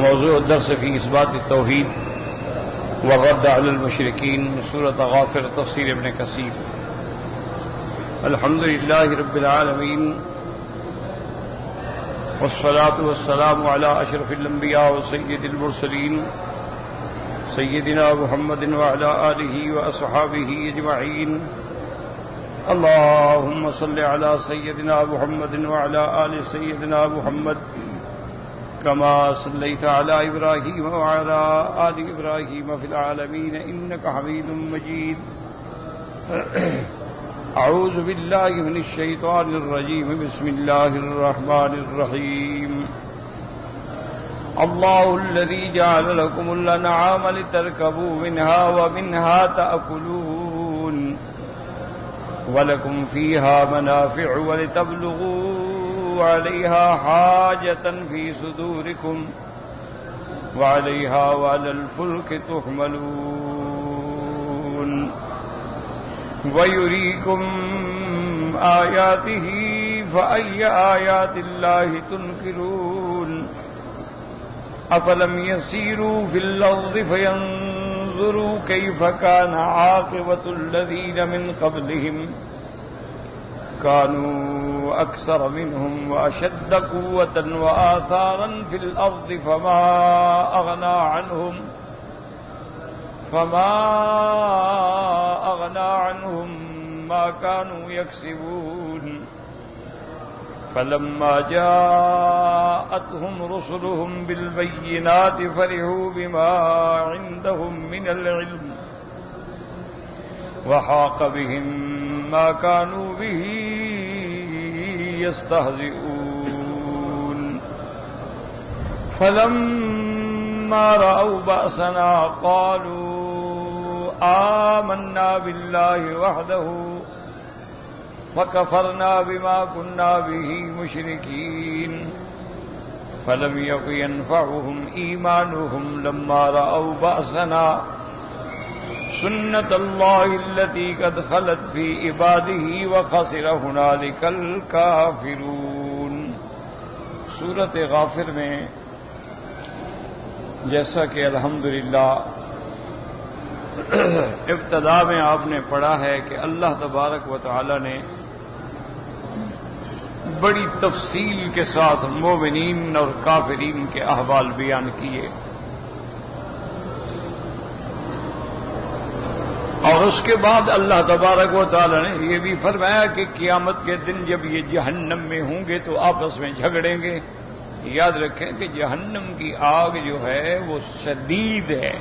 موضوع الدرس في إثبات التوحيد والرد على المشركين، سورة غافر، تفسير ابن كثير. الحمد لله رب العالمين، والصلاة والسلام على أشرف الأنبياء وسيد المرسلين سيدنا محمد وعلى آله وأصحابه أجمعين. اللهم صل على سيدنا محمد وعلى آل سيدنا محمد كما صليت على إبراهيم وعلى آل إبراهيم في العالمين إنك حميد مجيد. أعوذ بالله من الشيطان الرجيم. بسم الله الرحمن الرحيم. الله الذي جعل لكم الأنعام لتركبوا منها ومنها تأكلون ولكم فيها منافع ولتبلغوا عليها حاجة في صدوركم وعليها وعلى الفلك تحملون ويريكم آياته فأي آيات الله تنكرون أفلم يسيروا في الأرض فينظروا كيف كان عاقبة الذين من قبلهم كانوا أكثر منهم وأشد قوة وآثارا في الأرض فما أغنى عنهم ما كانوا يكسبون فلما جاءتهم رسلهم بالبينات فرحوا بما عندهم من العلم وحاق بهم ما كانوا به يستهزئون فلما رأوا بأسنا قالوا آمنا بالله وحده وكفرنا بما كنا به مشركين فلم يك ينفعهم إيمانهم لما رأوا بأسنا سنة الله التي قد خلت في عباده وخسر هنالك الكافرون. سورۃ غافر میں جیسا کہ الحمدللہ ابتدا میں آپ نے پڑھا ہے کہ اللہ تبارک و تعالی نے بڑی تفصیل کے ساتھ مومنین اور کافرین کے احوال بیان کیے، اور اس کے بعد اللہ تبارک و تعالی نے یہ بھی فرمایا کہ قیامت کے دن جب یہ جہنم میں ہوں گے تو آپس میں جھگڑیں گے. یاد رکھیں کہ جہنم کی آگ جو ہے وہ شدید ہے،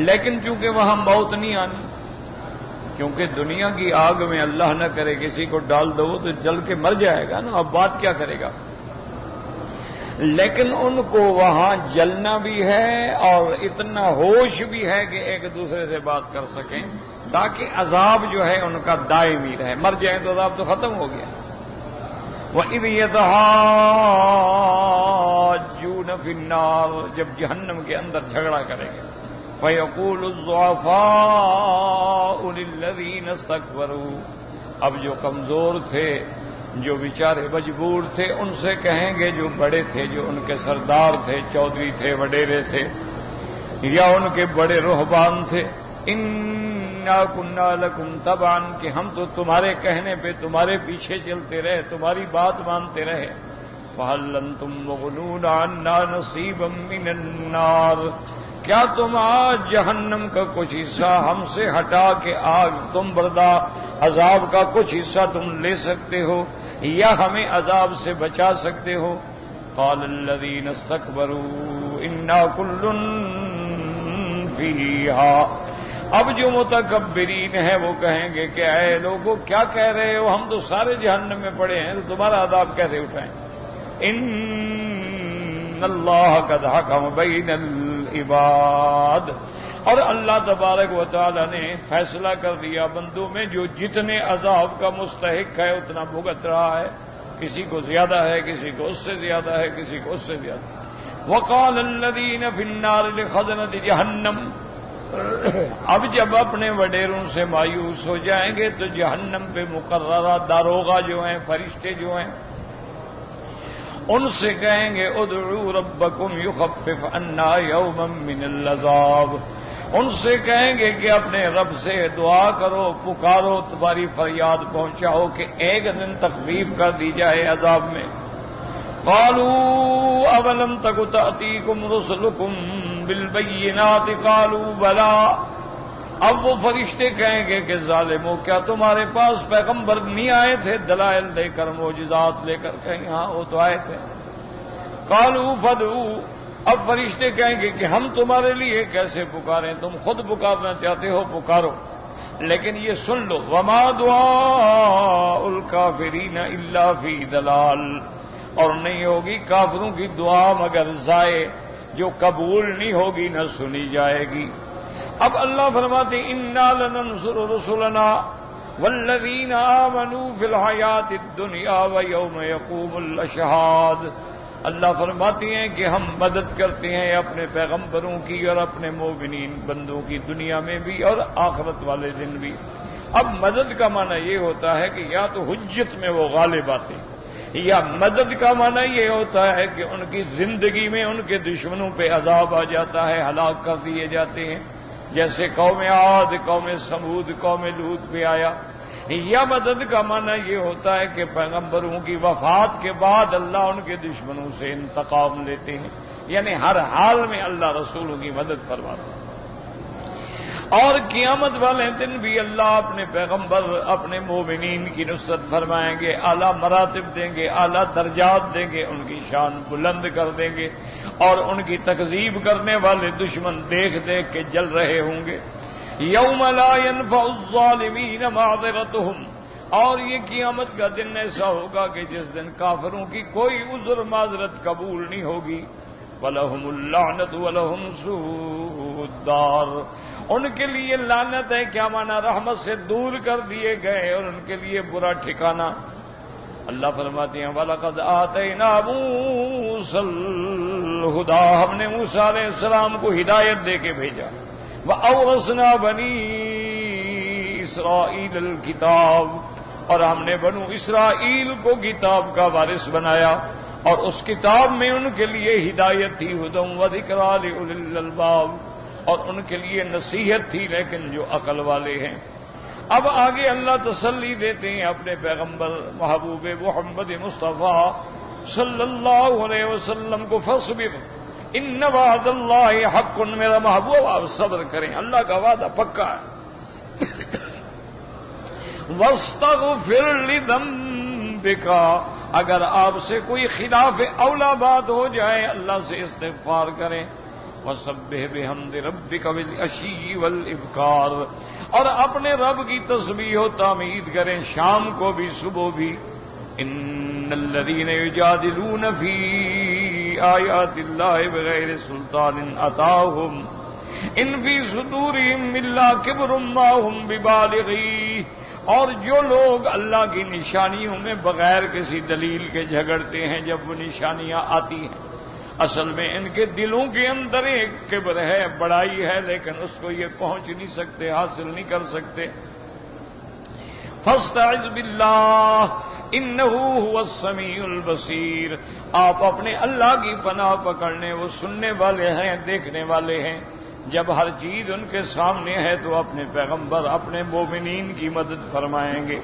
لیکن چونکہ وہاں موت نہیں آنی، کیونکہ دنیا کی آگ میں اللہ نہ کرے کسی کو ڈال دو تو جل کے مر جائے گا نا، اب بات کیا کرے گا. لیکن ان کو وہاں جلنا بھی ہے اور اتنا ہوش بھی ہے کہ ایک دوسرے سے بات کر سکیں تاکہ عذاب جو ہے ان کا دائمی رہے. مر جائیں تو عذاب تو ختم ہو گیا. وَإِذْ يَتَحَاجُّونَ فِي النَّارِ، جب جہنم کے اندر جھگڑا کریں گے. فَيَقُولُ الضُّعَفَاءُ لِلَّذِينَ اسْتَكْبَرُوا، اب جو کمزور تھے، جو بیچارے مجبور تھے، ان سے کہیں گے جو بڑے تھے، جو ان کے سردار تھے، چودھری تھے، وڈیرے تھے، یا ان کے بڑے رہبان تھے، اِنَّا كُنَّا لَكُمْ تَبَعًا، کہ ہم تو تمہارے کہنے پہ تمہارے پیچھے چلتے رہے، تمہاری بات مانتے رہے. فَهَلْ أَنْتُمْ مُغْنُونَ عَنَّا نَصِيبًا مِّنَ النَّارِ، کیا تم آج جہنم کا کچھ حصہ ہم سے ہٹا کے آگ تم عذاب کا کچھ حصہ تم لے سکتے ہو یا ہمیں عذاب سے بچا سکتے ہو. قال الذين استكبروا انا كل فيها، اب جو متکبرین ہیں وہ کہیں گے کہ اے لوگوں کیا کہہ رہے ہو، ہم تو سارے جہنم میں پڑے ہیں، تو تمہارا عذاب کیسے اٹھائیں. ان اللہ قد حکم بین العباد، اور اللہ تبارک و تعالی نے فیصلہ کر دیا بندوں میں، جو جتنے عذاب کا مستحق ہے اتنا بھگت رہا ہے. کسی کو زیادہ ہے، کسی کو اس سے زیادہ ہے، کسی کو اس سے زیادہ. وقال الذين في النار لخزنة جہنم، اب جب اپنے وڈیروں سے مایوس ہو جائیں گے تو جہنم پہ مقررہ داروغہ جو ہیں، فرشتے جو ہیں، ان سے کہیں گے ادعوا ربکم یخفف عنا یوما من العذاب، ان سے کہیں گے کہ اپنے رب سے دعا کرو، پکارو، تمہاری فریاد پہنچاؤ کہ ایک دن تخفیف کر دی جائے عذاب میں۔ قالوا اولم تک تأتیکم رسلکم بالبینات قالوا بلا، اب وہ فرشتے کہیں گے کہ ظالمو کیا تمہارے پاس پیغمبر نہیں آئے تھے دلائل لے کر، معجزات لے کر؟ کہیں ہاں وہ تو آئے تھے۔ قالوا فادعوا، اب فرشتے کہیں گے کہ ہم تمہارے لیے کیسے پکاریں، تم خود پکارنا چاہتے ہو پکارو، لیکن یہ سن لو وما دعاء الکافرین الا فی ضلال، اور نہیں ہوگی کافروں کی دعا مگر ضائع، جو قبول نہیں ہوگی نہ سنی جائے گی۔ اب اللہ فرماتے انا لننصر رسلنا والذین آمنوا فی الحیات الدنیا ویوم یقوم الاشہاد، اللہ فرماتی ہیں کہ ہم مدد کرتے ہیں اپنے پیغمبروں کی اور اپنے مومنین بندوں کی، دنیا میں بھی اور آخرت والے دن بھی۔ اب مدد کا معنی یہ ہوتا ہے کہ یا تو حجت میں وہ غالب آتے ہیں، یا مدد کا معنی یہ ہوتا ہے کہ ان کی زندگی میں ان کے دشمنوں پہ عذاب آ جاتا ہے، ہلاک کر دیے جاتے ہیں، جیسے قوم عاد، قوم سمود، قوم لوط پہ آیا۔ یا مدد کا معنی یہ ہوتا ہے کہ پیغمبروں کی وفات کے بعد اللہ ان کے دشمنوں سے انتقام لیتے ہیں، یعنی ہر حال میں اللہ رسولوں کی مدد فرماتا ہے۔ اور قیامت والے دن بھی اللہ اپنے پیغمبر، اپنے مومنین کی نصرت فرمائیں گے، اعلیٰ مراتب دیں گے، اعلیٰ درجات دیں گے، ان کی شان بلند کر دیں گے، اور ان کی تکذیب کرنے والے دشمن دیکھ دیکھ کے جل رہے ہوں گے۔ یوم لا ينفع الظالمین معذرتهم، اور یہ قیامت کا دن ایسا ہوگا کہ جس دن کافروں کی کوئی عذر معذرت قبول نہیں ہوگی۔ وَلَهُمُ اللَّعْنَةُ وَلَهُمْ سُوءُ الدَّارِ، ان کے لیے لعنت ہے، کیا معنی رحمت سے دور کر دیے گئے، اور ان کے لیے برا ٹھکانہ۔ اللہ فرماتے ہیں وَلَقَدْ آتَيْنَا مُوسَى الْهُدَىٰ، ہم نے موسیٰ علیہ السلام کو ہدایت دے کے بھیجا۔ وَأَوْرَثْنَا بَنِي إِسْرَائِيلَ الْكِتَابَ، اور ہم نے بنو اسرائیل کو کتاب کا وارث بنایا، اور اس کتاب میں ان کے لیے ہدایت تھی، ہدی وذکریٰ لأولی الألباب، اور ان کے لیے نصیحت تھی لیکن جو عقل والے ہیں۔ اب آگے اللہ تسلی دیتے ہیں اپنے پیغمبر محبوب محمد مصطفیٰ صلی اللہ علیہ وسلم کو، فاصبر ان وعد اللہ حق، میرا محبوب آپ صبر کریں، اللہ کا وعدہ پکا ہے۔ واستغفر لذنبک، اگر آپ سے کوئی خلاف اولا بات ہو جائے اللہ سے استغفار کریں۔ وسبح بحمد ربک بالعشی والابکار، اور اپنے رب کی تسبیح و تعمید کریں شام کو بھی صبح بھی۔ ان الذین یجادلون فی آیات اللہ بغیر سلطان اتاہم ان فی صدورہم الا کبر ما ہم ببالغیہ، اور جو لوگ اللہ کی نشانیوں میں بغیر کسی دلیل کے جھگڑتے ہیں، جب وہ نشانیاں آتی ہیں، اصل میں ان کے دلوں کے اندر ایک کبر ہے، بڑائی ہے، لیکن اس کو یہ پہنچ نہیں سکتے، حاصل نہیں کر سکتے۔ فاستعذ باللہ انہ هو السمیع البصیر، آپ اپنے اللہ کی پناہ پکڑنے، وہ سننے والے ہیں، دیکھنے والے ہیں۔ جب ہر چیز ان کے سامنے ہے تو اپنے پیغمبر، اپنے مومنین کی مدد فرمائیں گے۔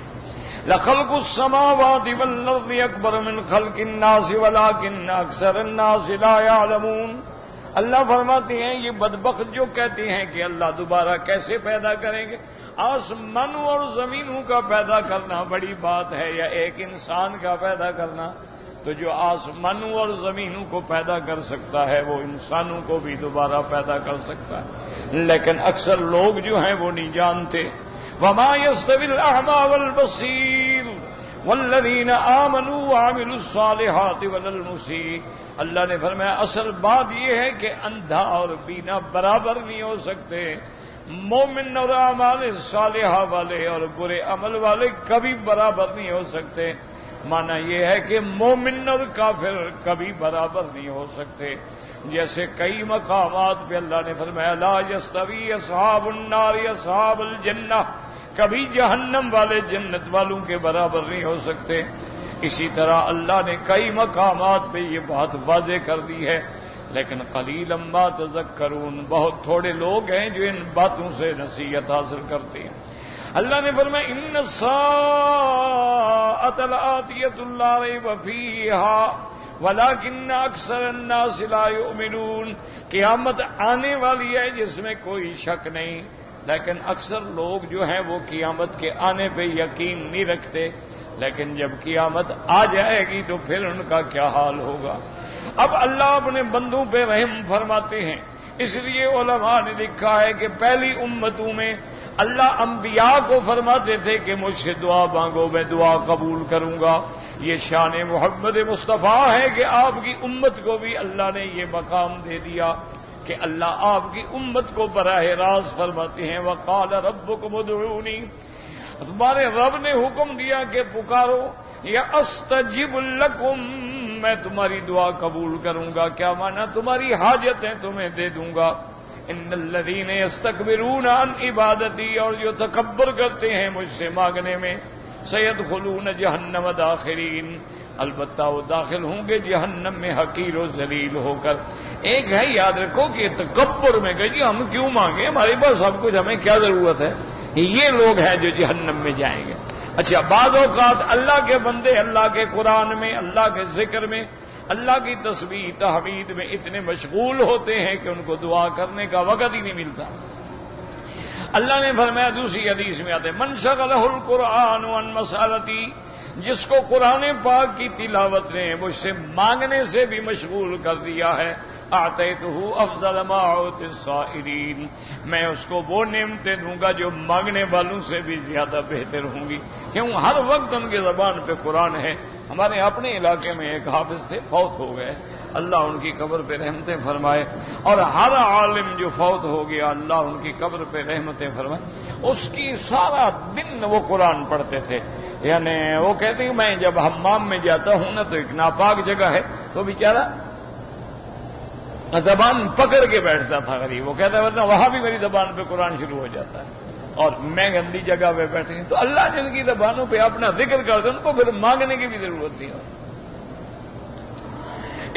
لخلق السماوات والارض اکبر من خلق الناس ولکن اکثر الناس لا يعلمون، اللہ فرماتے ہیں یہ بدبخت جو کہتے ہیں کہ اللہ دوبارہ کیسے پیدا کریں گے، آسمانوں اور زمینوں کا پیدا کرنا بڑی بات ہے یا ایک انسان کا پیدا کرنا؟ تو جو آسمانوں اور زمینوں کو پیدا کر سکتا ہے وہ انسانوں کو بھی دوبارہ پیدا کر سکتا ہے، لیکن اکثر لوگ جو ہیں وہ نہیں جانتے۔ وما يستوي الأعمى والبصير والذين آمنوا وعملوا الصالحات ولا المسيء، اللہ نے فرمایا اصل بات یہ ہے کہ اندھا اور بینا برابر نہیں ہو سکتے، مومن اور اعمال صالحہ والے اور برے عمل والے کبھی برابر نہیں ہو سکتے۔ معنی یہ ہے کہ مومن اور کافر کبھی برابر نہیں ہو سکتے۔ جیسے کئی مقامات پہ اللہ نے فرمایا لا یستوی اصحاب النار اصحاب الجنہ، کبھی جہنم والے جنت والوں کے برابر نہیں ہو سکتے۔ اسی طرح اللہ نے کئی مقامات پہ یہ بات واضح کر دی ہے، لیکن قلیلا ما تذکرون، بہت تھوڑے لوگ ہیں جو ان باتوں سے نصیحت حاصل کرتے ہیں۔ اللہ نے فرمایا ان الساعۃ لآتیۃ لا ریب فیہا ولکن اکثر الناس لا یؤمنون، قیامت آنے والی ہے جس میں کوئی شک نہیں، لیکن اکثر لوگ جو ہیں وہ قیامت کے آنے پہ یقین نہیں رکھتے، لیکن جب قیامت آ جائے گی تو پھر ان کا کیا حال ہوگا۔ اب اللہ اپنے بندوں پہ رحم فرماتے ہیں، اس لیے علماء نے لکھا ہے کہ پہلی امتوں میں اللہ انبیاء کو فرماتے تھے کہ مجھ سے دعا مانگو میں دعا قبول کروں گا۔ یہ شان محمد مصطفیٰ ہے کہ آپ کی امت کو بھی اللہ نے یہ مقام دے دیا کہ اللہ آپ کی امت کو براہ راست فرماتے ہیں وقال ربکم ادعونی، تمہارے رب نے حکم دیا کہ پکارو، یا استجب لکم، میں تمہاری دعا قبول کروں گا، کیا مانا تمہاری حاجتیں تمہیں دے دوں گا۔ ان الذین یستکبرون عن عبادتی، اور جو تکبر کرتے ہیں مجھ سے مانگنے میں، سیدخلون جہنم داخرین، البتہ وہ داخل ہوں گے جہنم میں حقیر و ذلیل ہو کر۔ ایک ہے یاد رکھو کہ تکبر میں کہ جی ہم کیوں مانگیں، ہمارے پاس سب کچھ، ہمیں کیا ضرورت ہے، یہ لوگ ہیں جو جہنم میں جائیں گے۔ اچھا، بعض اوقات اللہ کے بندے اللہ کے قرآن میں، اللہ کے ذکر میں، اللہ کی تسبیح تحمید میں اتنے مشغول ہوتے ہیں کہ ان کو دعا کرنے کا وقت ہی نہیں ملتا۔ اللہ نے فرمایا دوسری حدیث میں آتے من شغلہ القرآن عن مسألتی، جس کو قرآن پاک کی تلاوت نے مجھ سے مانگنے سے بھی مشغول کر دیا ہے، اعطیتہ افضل ما اعطی السائلین، میں اس کو وہ نعمتیں دوں گا جو مانگنے والوں سے بھی زیادہ بہتر ہوں گی، کیوں ہر وقت ان کی زبان پہ قرآن ہے۔ ہمارے اپنے علاقے میں ایک حافظ تھے، فوت ہو گئے، اللہ ان کی قبر پہ رحمتیں فرمائے، اور ہر عالم جو فوت ہو گیا اللہ ان کی قبر پہ رحمتیں فرمائے، اس کی سارا دن وہ قرآن پڑھتے تھے۔ یعنی وہ کہتے ہیں میں جب حمام میں جاتا ہوں نا تو ایک ناپاک جگہ ہے تو بیچارہ زبان پکڑ کے بیٹھتا تھا غریب، وہ کہتا ہے ورنہ وہاں بھی میری زبان پہ قرآن شروع ہو جاتا ہے، اور میں گندی جگہ پہ بیٹھے ہیں۔ تو اللہ جن کی زبانوں پہ اپنا ذکر کرتے ان کو پھر مانگنے کی بھی ضرورت نہیں ہوتی۔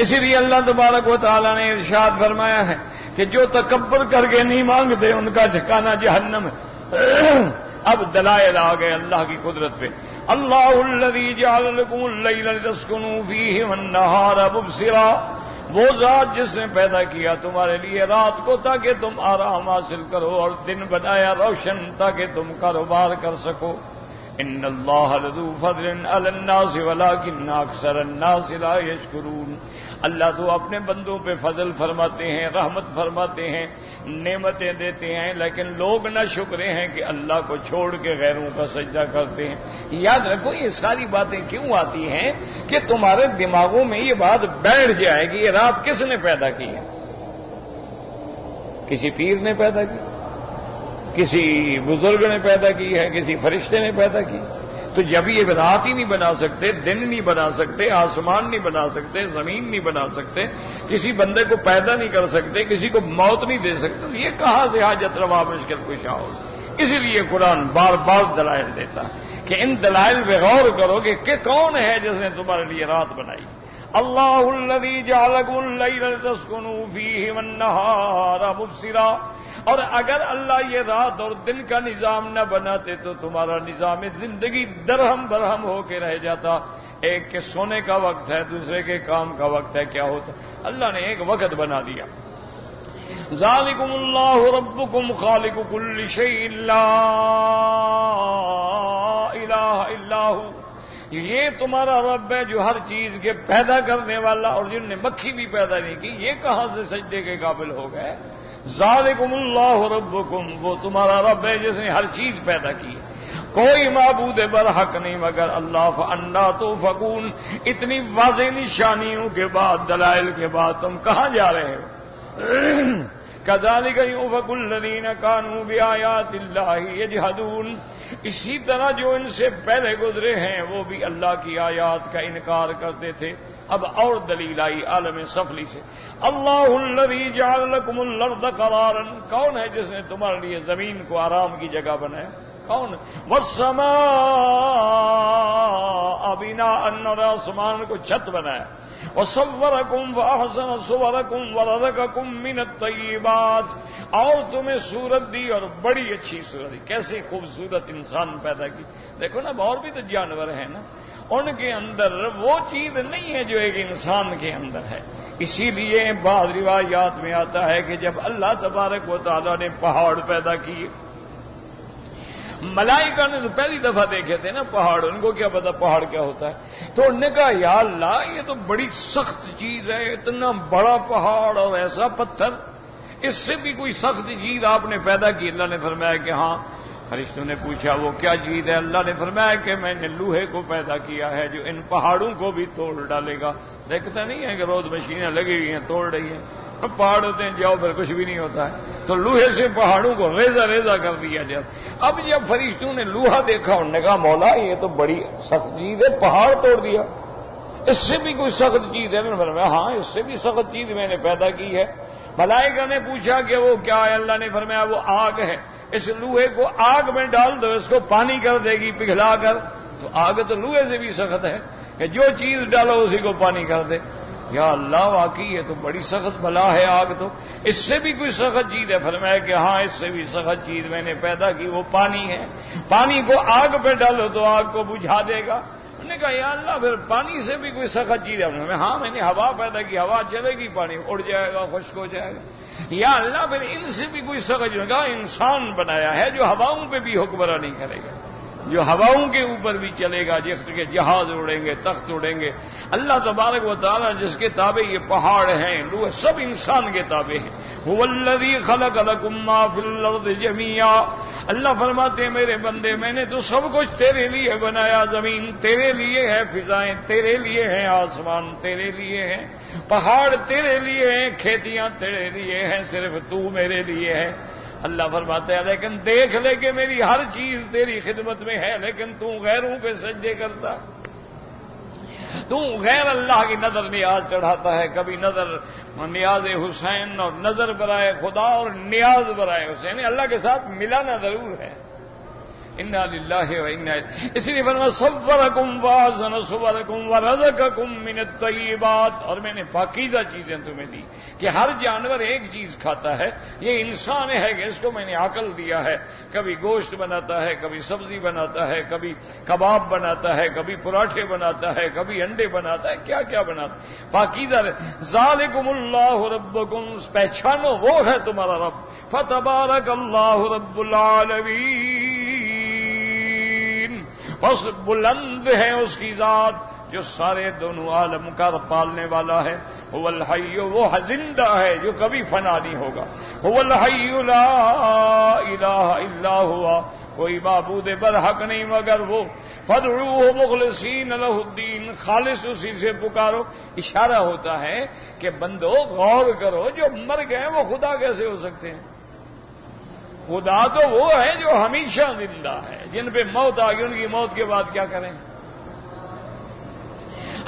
اسی لیے اللہ تبارک و تعالیٰ نے ارشاد فرمایا ہے کہ جو تکبر کر کے نہیں مانگتے ان کا ٹھکانہ جہنم ہے۔ اب دلائل آ گئے اللہ کی قدرت پہ۔ اللہ الذی جعل لکم اللیل لتسکنوا فیہ والنہار مبصرا، وہ ذات جس نے پیدا کیا تمہارے لیے رات کو تاکہ تم آرام حاصل کرو، اور دن بنایا روشن تاکہ تم کاروبار کر سکو۔ ان اللہ لذو فضل علی الناس ولکن اکثر الناس لا یشکرون، اللہ تو اپنے بندوں پہ فضل فرماتے ہیں، رحمت فرماتے ہیں، نعمتیں دیتے ہیں، لیکن لوگ نہ شکرے ہیں کہ اللہ کو چھوڑ کے غیروں کا سجدہ کرتے ہیں۔ یاد رکھو یہ ساری باتیں کیوں آتی ہیں کہ تمہارے دماغوں میں یہ بات بیٹھ جائے کہ یہ رات کس نے پیدا کی ہے۔ کسی پیر نے پیدا کی، کسی بزرگ نے پیدا کی ہے، کسی فرشتے نے پیدا کی، تو جب یہ رات ہی نہیں بنا سکتے، دن نہیں بنا سکتے، آسمان نہیں بنا سکتے، زمین نہیں بنا سکتے، کسی بندے کو پیدا نہیں کر سکتے، کسی کو موت نہیں دے سکتے، تو یہ کہاں سے حاجت روا مشکل کشا ہو۔ اسی لیے قرآن بار بار دلائل دیتا ہے کہ ان دلائل پہ غور کرو کہ کون ہے جس نے تمہارے لیے رات بنائی۔ اللہ الذی جعل لکم اللیل لتسکنوا فیہ والنہار مبصرا، اور اگر اللہ یہ رات اور دن کا نظام نہ بناتے تو تمہارا نظام زندگی درہم برہم ہو کے رہ جاتا۔ ایک کے سونے کا وقت ہے، دوسرے کے کام کا وقت ہے، کیا ہوتا؟ اللہ نے ایک وقت بنا دیا۔ ذالکم اللہ ربکم خالق کل شیء لا الہ الا ھو، یہ تمہارا رب ہے جو ہر چیز کے پیدا کرنے والا، اور جن نے مکھی بھی پیدا نہیں کی یہ کہاں سے سجدے کے قابل ہو گئے؟ ذالکم اللہ ربکم، وہ تمہارا رب ہے جس نے ہر چیز پیدا کی ہے، کوئی معبود برحق نہیں مگر اللہ، فانا توفقون۔ اتنی واضح نشانیوں کے بعد، دلائل کے بعد تم کہاں جا رہے ہو؟ کذالک یؤفک الذین کانوا بآیات اللہ یجحدون، اسی طرح جو ان سے پہلے گزرے ہیں وہ بھی اللہ کی آیات کا انکار کرتے تھے۔ اب اور دلیل آئی عالم سفلی سے۔ اللہ الذی جعل لکم الارض قرارا، کون ہے جس نے تمہارے لیے زمین کو آرام کی جگہ بنایا؟ کون؟ والسماء بناء، اور آسمان کو چھت بنایا، وصورکم فاحسن صورکم ورزقکم من الطیبات، اور تمہیں صورت دی اور بڑی اچھی صورت دی، کیسے خوبصورت انسان پیدا کی۔ دیکھو نا، اور بھی تو جانور ہیں نا، ان کے اندر وہ چیز نہیں ہے جو ایک انسان کے اندر ہے۔ اسی لیے بعض روایات میں آتا ہے کہ جب اللہ تبارک و تعالیٰ نے پہاڑ پیدا کیے، ملائکہ نے تو پہلی دفعہ دیکھے تھے نا پہاڑ، ان کو کیا پتا پہاڑ کیا ہوتا ہے، تو انہوں نے کہا یا اللہ یہ تو بڑی سخت چیز ہے، اتنا بڑا پہاڑ اور ایسا پتھر، اس سے بھی کوئی سخت چیز آپ نے پیدا کی؟ اللہ نے فرمایا کہ ہاں۔ فرشتوں نے پوچھا وہ کیا چیز ہے؟ اللہ نے فرمایا کہ میں نے لوہے کو پیدا کیا ہے جو ان پہاڑوں کو بھی توڑ ڈالے گا۔ دیکھتا نہیں ہے کہ روز مشینیں لگی ہوئی ہیں توڑ رہی ہیں، اب پہاڑ ہوتے ہیں جاؤ پھر کچھ بھی نہیں ہوتا ہے، تو لوہے سے پہاڑوں کو ریزہ ریزہ کر دیا جب۔ اب جب فرشتوں نے لوہا دیکھا انہوں نے کہا مولا یہ تو بڑی سخت چیز ہے، پہاڑ توڑ دیا، اس سے بھی کوئی سخت چیز ہے؟ میں فرمایا ہاں اس سے بھی سخت چیز میں نے پیدا کی ہے۔ ملائکہ نے پوچھا کہ وہ کیا ہے؟ اللہ نے فرمایا وہ آگ ہے، اس لوہے کو آگ میں ڈال دو، اس کو پانی کر دے گی پگھلا کر۔ تو آگ تو لوہے سے بھی سخت ہے کہ جو چیز ڈالو اسی کو پانی کر دے۔ یا اللہ واقعی یہ تو بڑی سخت بلا ہے آگ، تو اس سے بھی کوئی سخت چیز ہے؟ فرمایا کہ ہاں اس سے بھی سخت چیز میں نے پیدا کی، وہ پانی ہے، پانی کو آگ پہ ڈالو تو آگ کو بجھا دے گا۔ انہوں نے کہا یا اللہ پھر پانی سے بھی کوئی سخت چیز ہے؟ ہاں میں نے ہوا پیدا کی، ہوا چلے گی پانی اڑ جائے گا، خشک ہو جائے گا۔ یا اللہ پھر ان سے بھی کوئی سخت چیز؟ کہا انسان بنایا ہے جو ہواؤں پہ بھی حکمرانی کرے گا، جو ہواؤں کے اوپر بھی چلے گا، جس کے جہاز اڑیں گے، تخت اڑیں گے۔ اللہ تبارک و تعالیٰ جس کے تابع یہ پہاڑ ہیں لوہ سب انسان کے تابع ہیں۔ هو الذی خلق لکم ما فی الارض جمیعا، اللہ فرماتے ہیں میرے بندے میں نے تو سب کچھ تیرے لیے بنایا، زمین تیرے لیے ہے، فضائیں تیرے لیے ہیں، آسمان تیرے لیے ہیں، پہاڑ تیرے لیے ہیں، کھیتیاں تیرے لیے ہیں، صرف تو میرے لیے ہے۔ اللہ فرماتے ہیں لیکن دیکھ لے کہ میری ہر چیز تیری خدمت میں ہے، لیکن تو غیروں پہ سجدے کرتا، تو غیر اللہ کی نظر نیاز چڑھاتا ہے، کبھی نظر نیاز حسین اور نظر برائے خدا اور نیاز برائے حسین، اللہ کے ساتھ ملانا ضرور ہے۔ انا للہ و انا الیہ، اس لیے فرمایا صورکم واحسن صورکم ورزقکم من الطیبات، اور میں نے پاکیزہ چیزیں تمہیں دی کہ ہر جانور ایک چیز کھاتا ہے، یہ انسان ہے کہ اس کو میں نے عقل دیا ہے، کبھی گوشت بناتا ہے، کبھی سبزی بناتا ہے، کبھی کباب بناتا ہے، کبھی پراٹھے بناتا ہے، کبھی انڈے بناتا ہے، کیا کیا بناتا ہے، پاکیزہ۔ ذالکم اللہ ربکم، پہچانو وہ ہے تمہارا رب، فتبارک اللہ رب العالمین، بس بلند ہے اس کی ذات جو سارے دونوں عالم کا پالنے والا ہے۔ هو الحی، وہ زندہ ہے جو کبھی فنا نہیں ہوگا۔ هو الحی لا الہ الا ہوا، کوئی معبود برحق نہیں مگر وہ۔ فادعوہ مخلصین لہ الدین، خالص اسی سے پکارو۔ اشارہ ہوتا ہے کہ بندو غور کرو، جو مر گئے وہ خدا کیسے ہو سکتے ہیں؟ خدا تو وہ ہے جو ہمیشہ زندہ ہے، جن پہ موت آ گئی ان کی موت کے بعد کیا کریں؟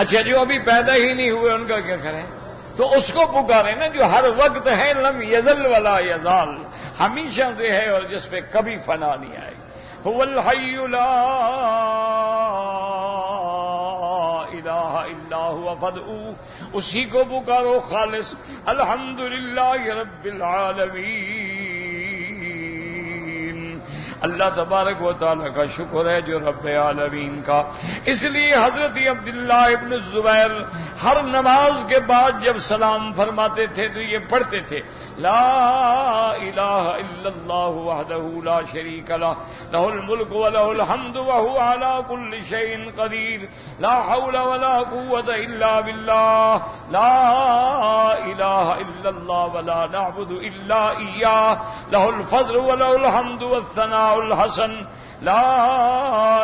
اچھا جو ابھی پیدا ہی نہیں ہوئے ان کا کیا کریں؟ تو اس کو پکاریں نا جو ہر وقت ہے، لم یزل ولا یزال، ہمیشہ سے ہے اور جس پہ کبھی فنا نہیں آئے گی۔ هو الحی لا الہ الا هو فادعوہ، اسی کو پکارو خالص۔ الحمدللہ رب العالمین، اللہ تبارک و تعالیٰ کا شکر ہے جو رب عالمین کا۔ اس لیے حضرت عبداللہ ابن الزبیر ہر نماز کے بعد جب سلام فرماتے تھے تو یہ پڑھتے تھے لا الہ الا اللہ وحدہ لا شریک لہ، لہ الملک ولہ الحمد وہو علی کل شیء قدیر، لا حول ولا قوة الا باللہ، لا الہ الا اللہ ولا نعبد الا ایاہ، لہ الفضل ولہ الحمد والثناء الحسن، لا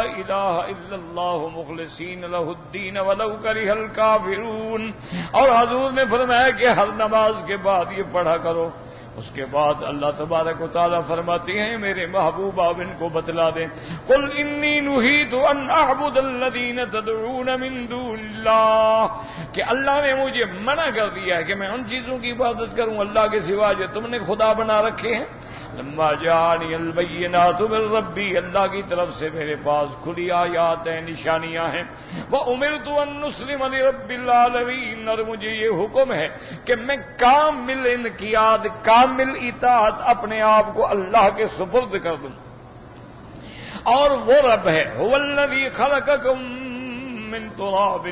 الہ الا اللہ مخلصین لہ الدین ولو کرہ الکافرون۔ اور حضور نے فرمایا کہ ہر نماز کے بعد یہ پڑھا کرو۔ اس کے بعد اللہ تبارک و تعالیٰ فرماتے ہیں میرے محبوب آپ ان کو بتلا دیں، قل انی نہیت ان اعبد الذین تدعون من دون اللہ، کہ اللہ نے مجھے منع کر دیا ہے کہ میں ان چیزوں کی عبادت کروں اللہ کے سوا جو تم نے خدا بنا رکھے ہیں۔ لما جاءنی البینات من ربی، اللہ کی طرف سے میرے پاس کھلی آیات ہیں، نشانیاں ہیں. وَأُمِرْتُ أَن نُّسْلِمَ لِرَبِّ الْعَالَمِينَ، اور مجھے یہ حکم ہے کہ میں کامل انقیاد، کامل اطاعت اپنے آپ کو اللہ کے سپرد کر دوں. اور وہ رب ہے هُوَ الَّذِي خَلَقَكُم مِّن تُرَابٍ،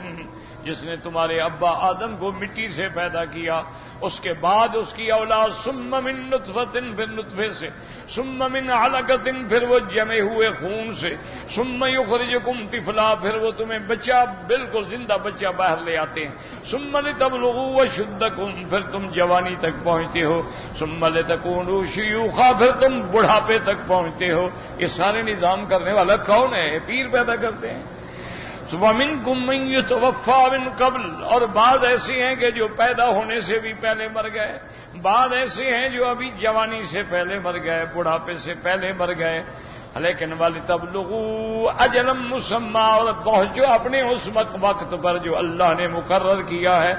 جس نے تمہارے ابا آدم کو مٹی سے پیدا کیا، اس کے بعد اس کی اولاد ثم من نطفۃ، پھر نطفے سے، ثم من علقۃ، پھر وہ جمے ہوئے خون سے، ثم یخرجکم طفلا، پھر وہ تمہیں بچہ، بالکل زندہ بچہ باہر لے آتے ہیں. ثم لتبلغوا اشدکم، پھر تم جوانی تک پہنچتے ہو. ثم لتکونوا شیوخا، پھر تم بڑھاپے تک پہنچتے ہو. یہ سارے نظام کرنے والا کون ہے؟ پیر پیدا کرتے ہیں. وَمِنْكُمْ مَنْ يُتَوَفَّى مِنْ قَبْلُ، اور بعض ایسے ہیں کہ جو پیدا ہونے سے بھی پہلے مر گئے، بعض ایسے ہیں جو ابھی جوانی سے پہلے مر گئے، بڑھاپے سے پہلے مر گئے. لیکن وَلِتَبْلُغُوا أَجَلًا مُّسَمًّى، اور پہنچو اپنے اس وقت پر جو اللہ نے مقرر کیا ہے.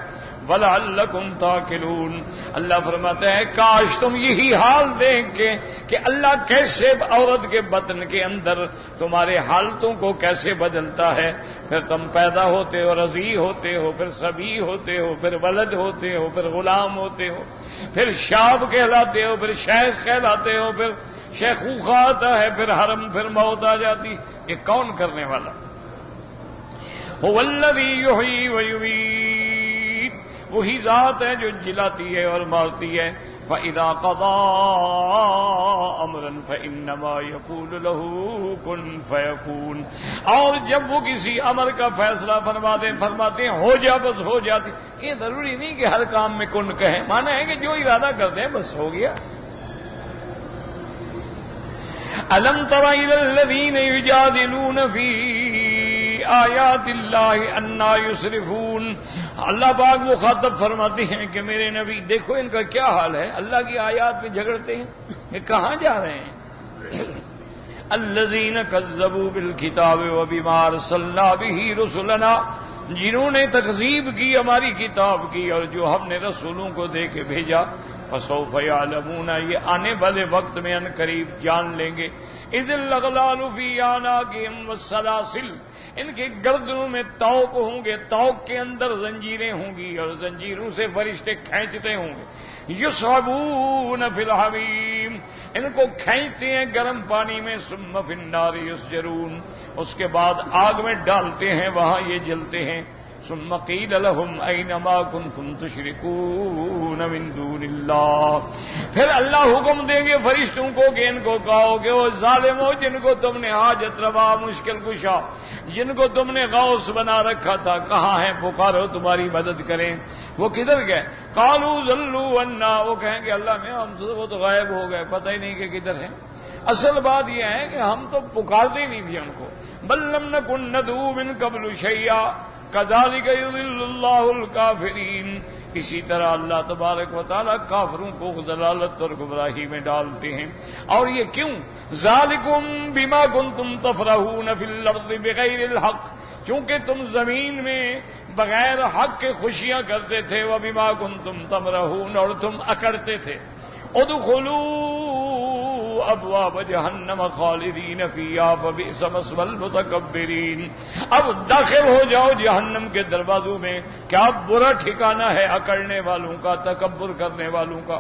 وَلَعَلَّكُمْ تَعْقِلُونَ، اللہ فرماتا ہے کاش تم یہی حال دیکھ کے کہ اللہ کیسے عورت کے بطن کے اندر تمہارے حالتوں کو کیسے بدلتا ہے. پھر تم پیدا ہوتے ہو، رضیع ہوتے ہو، پھر صبی ہوتے ہو، پھر ولد ہوتے ہو، پھر غلام ہوتے ہو، پھر شاب کہلاتے ہو، پھر شیخ کہلاتے ہو، پھر شیخوخہ آتا ہے، پھر حرم، پھر موت آ جاتی. یہ کون کرنے والا؟ هُوَ الَّذِي يُحْيِي وَيُمِيتُ، وہی ذات ہے جو جلاتی ہے اور مارتی ہے. فَإِذَا قَضَىٰ أَمْرًا فَإِنَّمَا يَقُولُ لَهُ كُن فَيَكُونُ، اور جب وہ کسی امر کا فیصلہ فرماتے ہیں ہو جا، بس ہو جاتی. یہ ضروری نہیں کہ ہر کام میں کن کہیں، مانا ہے کہ جو ارادہ کرتے ہیں بس ہو گیا. أَلَمْ تَرَ إِلَى الَّذِينَ يُجَادِلُونَ فِي آیات اللہ انا یصرفون، اللہ پاک مخاطب فرماتے ہیں کہ میرے نبی دیکھو ان کا کیا حال ہے، اللہ کی آیات میں جھگڑتے ہیں، یہ کہاں جا رہے ہیں. الذین کذبوا بالکتاب وبما ارسلنا به رسلنا، جنہوں نے تکذیب کی ہماری کتاب کی اور جو ہم نے رسولوں کو دے کے بھیجا. فسوف یعلمون، یہ آنے والے وقت میں ان قریب جان لیں گے. اذ الاغلال فی اعناقہم والسلاسل، ان کے گردنوں میں طوق ہوں گے، طوق کے اندر زنجیریں ہوں گی اور زنجیروں سے فرشتے کھینچتے ہوں گے. یصعبون فی الحمیم، ان کو کھینچتے ہیں گرم پانی میں. ثم فی النار یسجرون، اس کے بعد آگ میں ڈالتے ہیں، وہاں یہ جلتے ہیں. ثم قیل لهم این ما کنتم تشرکون من دون اللہ، پھر اللہ حکم دیں گے فرشتوں کو کہ ان کو کہو کہ وہ ظالمو جن کو تم نے حاجت روا، مشکل کشا، جن کو تم نے غوث بنا رکھا تھا، کہاں ہیں؟ پکارو تمہاری مدد کریں. وہ کدھر گئے؟ قالوا ضلوا عنا، وہ کہیں گے اللہ میں ہم سے وہ تو غائب ہو گئے، پتہ ہی نہیں کہ کدھر ہیں. اصل بات یہ ہے کہ ہم تو پکارتے نہیں تھے ان کو. بل لم نکن ندعو من قبل شیئا کذالک یضل اللہ الکافرین، اسی طرح اللہ تبارک و تعالیٰ کافروں کو ضلالت اور گمراہی میں ڈالتے ہیں. اور یہ کیوں؟ ذالکم بما کنتم تفرحون فی الارض بغیر الحق، چونکہ تم زمین میں بغیر حق کے خوشیاں کرتے تھے. وبما کنتم تمرحون، اور تم اکڑتے تھے. ادخلوا ابواب جہنم خالدین فیہا فبئس مثوى المتکبرین، اب داخل ہو جاؤ جہنم کے دروازوں میں، کیا برا ٹھکانہ ہے اکڑنے والوں کا، تکبر کرنے والوں کا.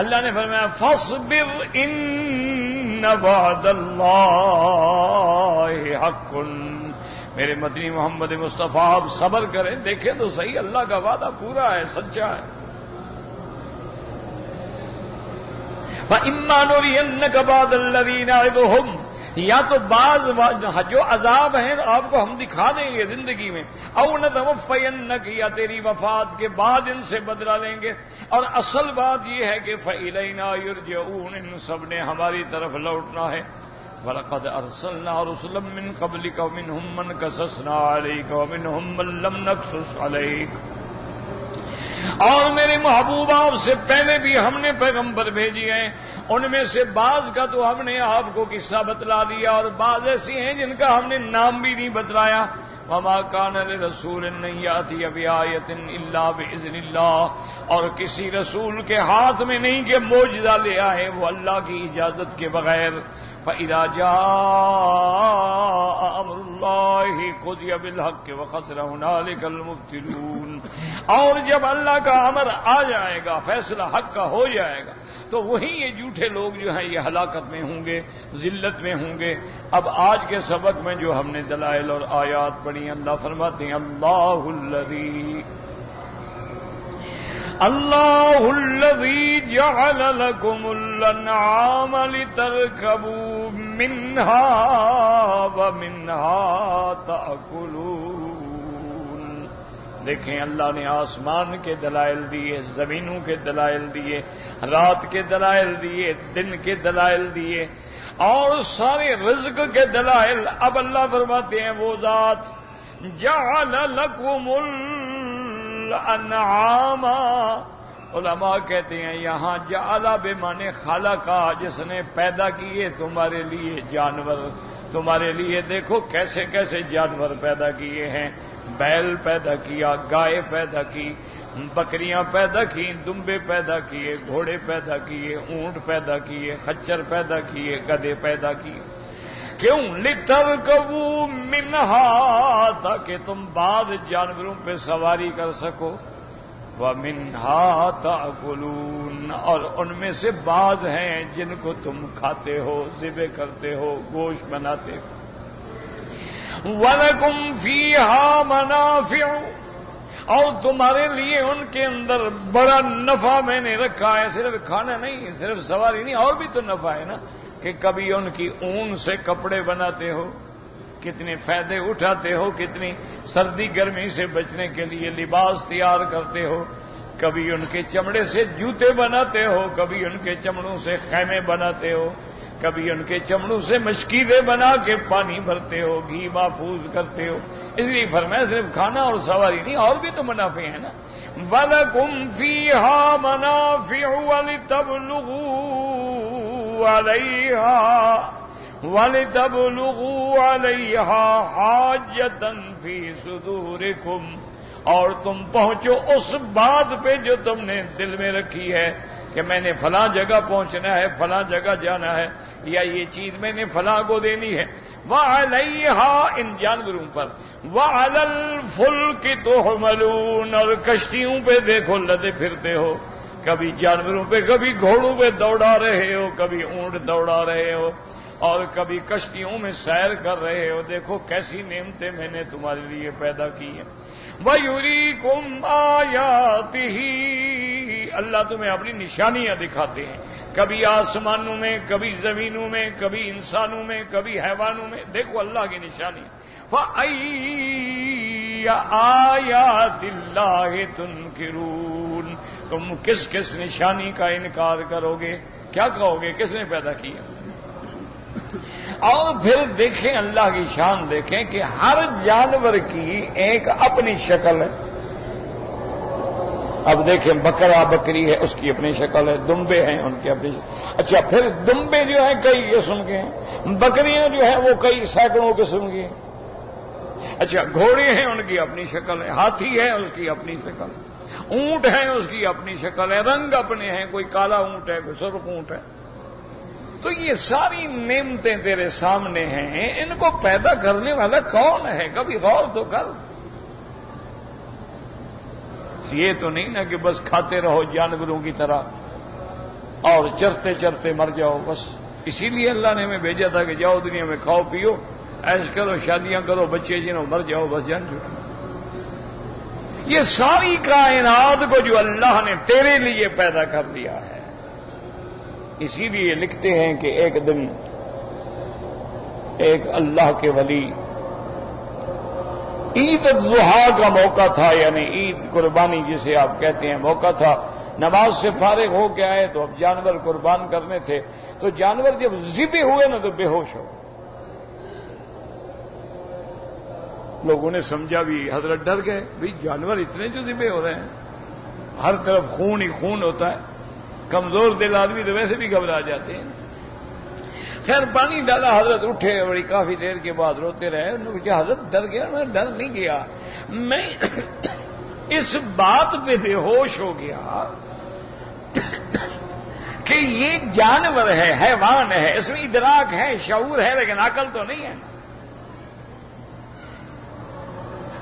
اللہ نے فرمایا فاصبر ان وعد اللہ حق، میرے مدنی محمد مصطفیٰ آپ صبر کریں، دیکھیں تو صحیح اللہ کا وعدہ پورا ہے، سچا ہے. فَإِمَّا نُرِيَنَّكَ بَعْضَ الَّذِي نَعِدُهُمْ، یا تو بعض جو عذاب ہیں آپ کو ہم دکھا دیں گے زندگی میں. او نتوفینک، یا تیری وفات کے بعد ان سے بدلہ لیں گے. اور اصل بات یہ ہے کہ فَإِلَيْنَا يُرْجَعُونَ، ان سب نے ہماری طرف لوٹنا ہے. وَلَقَدْ أَرْسَلْنَا رُسُلًا مِّن قَبْلِكَ وَمِنْهُم مَّن قَصَصْنَا عَلَيْكَ وَمِنْهُم مَّن لَّمْ نَقْصُصْ عَلَيْكَ، اور میرے محبوب آپ سے پہلے بھی ہم نے پیغمبر بھیجے ہیں، ان میں سے بعض کا تو ہم نے آپ کو قصہ بتلا دیا، اور بعض ایسی ہیں جن کا ہم نے نام بھی نہیں بتلایا. وما کان لرسول ان یاتی بآیۃ الا باذن اللہ، اور کسی رسول کے ہاتھ میں نہیں کہ معجزہ لے آئے وہ اللہ کی اجازت کے بغیر۔ فإذا جاء أمر الله قضي بالحق وخسر هنالك المبطلون، اور جب اللہ کا امر آ جائے گا، فیصلہ حق کا ہو جائے گا، تو وہی یہ جھوٹے لوگ جو ہیں یہ ہلاکت میں ہوں گے، ذلت میں ہوں گے۔ اب آج کے سبق میں جو ہم نے دلائل اور آیات پڑھی، اللہ فرماتے ہیں اللہ الذی جعل لکم الانعام لترکبوا منها ومنها تأکلون۔ دیکھیں اللہ نے آسمان کے دلائل دیے، زمینوں کے دلائل دیے، رات کے دلائل دیے، دن کے دلائل دیے، اور سارے رزق کے دلائل۔ اب اللہ فرماتے ہیں وہ ذات جعل لکم الانعام، علماء کہتے ہیں یہاں جعل بمانے خلقا، جس نے پیدا کیے تمہارے لیے جانور، تمہارے لیے دیکھو کیسے کیسے جانور پیدا کیے ہیں، بیل پیدا کیا، گائے پیدا کی، بکریاں پیدا کی، دمبے پیدا کیے، گھوڑے پیدا کیے، اونٹ پیدا کیے، خچر پیدا کیے، گدھے پیدا کیے۔ کیوں؟ لترکبوا منہا، تاکہ تم بعض جانوروں پہ سواری کر سکو، ومنہا تأکلون، اور ان میں سے بعض ہیں جن کو تم کھاتے ہو، ذبح کرتے ہو، گوشت بناتے ہو۔ وَلَكُمْ فِيهَا مَنَافِعُ، اور تمہارے لیے ان کے اندر بڑا نفع میں نے رکھا ہے، صرف کھانا نہیں، صرف سواری نہیں، اور بھی تو نفع ہے نا، کہ کبھی ان کی اون سے کپڑے بناتے ہو، کتنے فائدے اٹھاتے ہو، کتنی سردی گرمی سے بچنے کے لیے لباس تیار کرتے ہو، کبھی ان کے چمڑے سے جوتے بناتے ہو، کبھی ان کے چمڑوں سے خیمے بناتے ہو، کبھی ان کے چمڑوں سے مشکیزیں بنا کے پانی بھرتے ہو، گھی محفوظ کرتے ہو۔ اس لیے فرمایا صرف کھانا اور سواری نہیں، اور بھی تو منافع ہیں نا۔ وَلَكُمْ فِيهَا مَنَافِعُ وَلِتَبْلُغُوا عَلَيْهَا حَاجَّةً فِي صُدُورِكُمْ، اور تم پہنچو اس بات پہ جو تم نے دل میں رکھی ہے کہ میں نے فلاں جگہ پہنچنا ہے، فلاں جگہ جانا ہے، یا یہ چیز میں نے فلاں کو دینی ہے۔ وَعَلَيْهَا، ان جانوروں پر، وَعَلَى الْفُلْكِ تُحْمَلُونَ، اور کشتیوں پہ دیکھو لدے پھرتے ہو، کبھی جانوروں پہ، کبھی گھوڑوں پہ دوڑا رہے ہو، کبھی اونٹ دوڑا رہے ہو، اور کبھی کشتیوں میں سیر کر رہے ہو۔ دیکھو کیسی نعمتیں میں نے تمہارے لیے پیدا کی ہیں۔ وَيُرِيكُمْ آيَاتِهِ، اللہ تمہیں اپنی نشانیاں دکھاتے ہیں، کبھی آسمانوں میں، کبھی زمینوں میں، کبھی انسانوں میں، کبھی حیوانوں میں، دیکھو اللہ کی نشانی۔ فَأَيَّ آيَاتِ اللَّهِ تُنْكِرُونَ، تم کس کس نشانی کا انکار کرو گے؟ کیا کہو گے کس نے پیدا کیا؟ اور پھر دیکھیں اللہ کی شان، دیکھیں کہ ہر جانور کی ایک اپنی شکل ہے۔ اب دیکھیں بکرا بکری ہے، اس کی اپنی شکل ہے، دمبے ہیں ان کی اپنی شکل۔ اچھا پھر دمبے جو ہیں کئی قسم کے ہیں، بکریاں جو ہیں وہ کئی سینکڑوں قسم کی ہیں۔ اچھا گھوڑے ہیں ان کی اپنی شکل ہے، ہاتھی ہے اس کی اپنی شکل، اونٹ ہے اس کی اپنی شکل ہے، رنگ اپنے ہیں، کوئی کالا اونٹ ہے، کوئی سرخ اونٹ ہے۔ تو یہ ساری نعمتیں تیرے سامنے ہیں، ان کو پیدا کرنے والا کون ہے؟ کبھی غور تو کر۔ یہ تو نہیں نا کہ بس کھاتے رہو جانوروں کی طرح اور چرتے چرتے مر جاؤ بس۔ اسی لیے اللہ نے ہمیں بھیجا تھا کہ جاؤ دنیا میں کھاؤ پیو، عیش کرو، شادیاں کرو، بچے جنہوں مر جاؤ بس جان چھوڑو۔ یہ ساری کائنات کو جو اللہ نے تیرے لیے پیدا کر دیا ہے، اسی لیے لکھتے ہیں کہ ایک دن ایک اللہ کے ولی، عید الاضحیٰ کا موقع تھا، یعنی عید قربانی جسے آپ کہتے ہیں، موقع تھا، نماز سے فارغ ہو کے آئے تو اب جانور قربان کرنے تھے، تو جانور جب ذبح ہوئے نا تو بے ہوش ہو۔ لوگوں نے سمجھا بھی، حضرت ڈر گئے، بھئی جانور اتنے جو ذبح ہو رہے ہیں، ہر طرف خون ہی خون ہوتا ہے، کمزور دل آدمی تو ویسے بھی گھبرا جاتے ہیں۔ خیر پانی ڈالا، حضرت اٹھے، بڑی کافی دیر کے بعد روتے رہے. انہوں نے پوچھا حضرت ڈر گیا؟ میں ڈر نہیں گیا، میں اس بات پہ بے ہوش ہو گیا کہ یہ جانور ہے، حیوان ہے، اس میں ادراک ہے، شعور ہے، لیکن عقل تو نہیں ہے.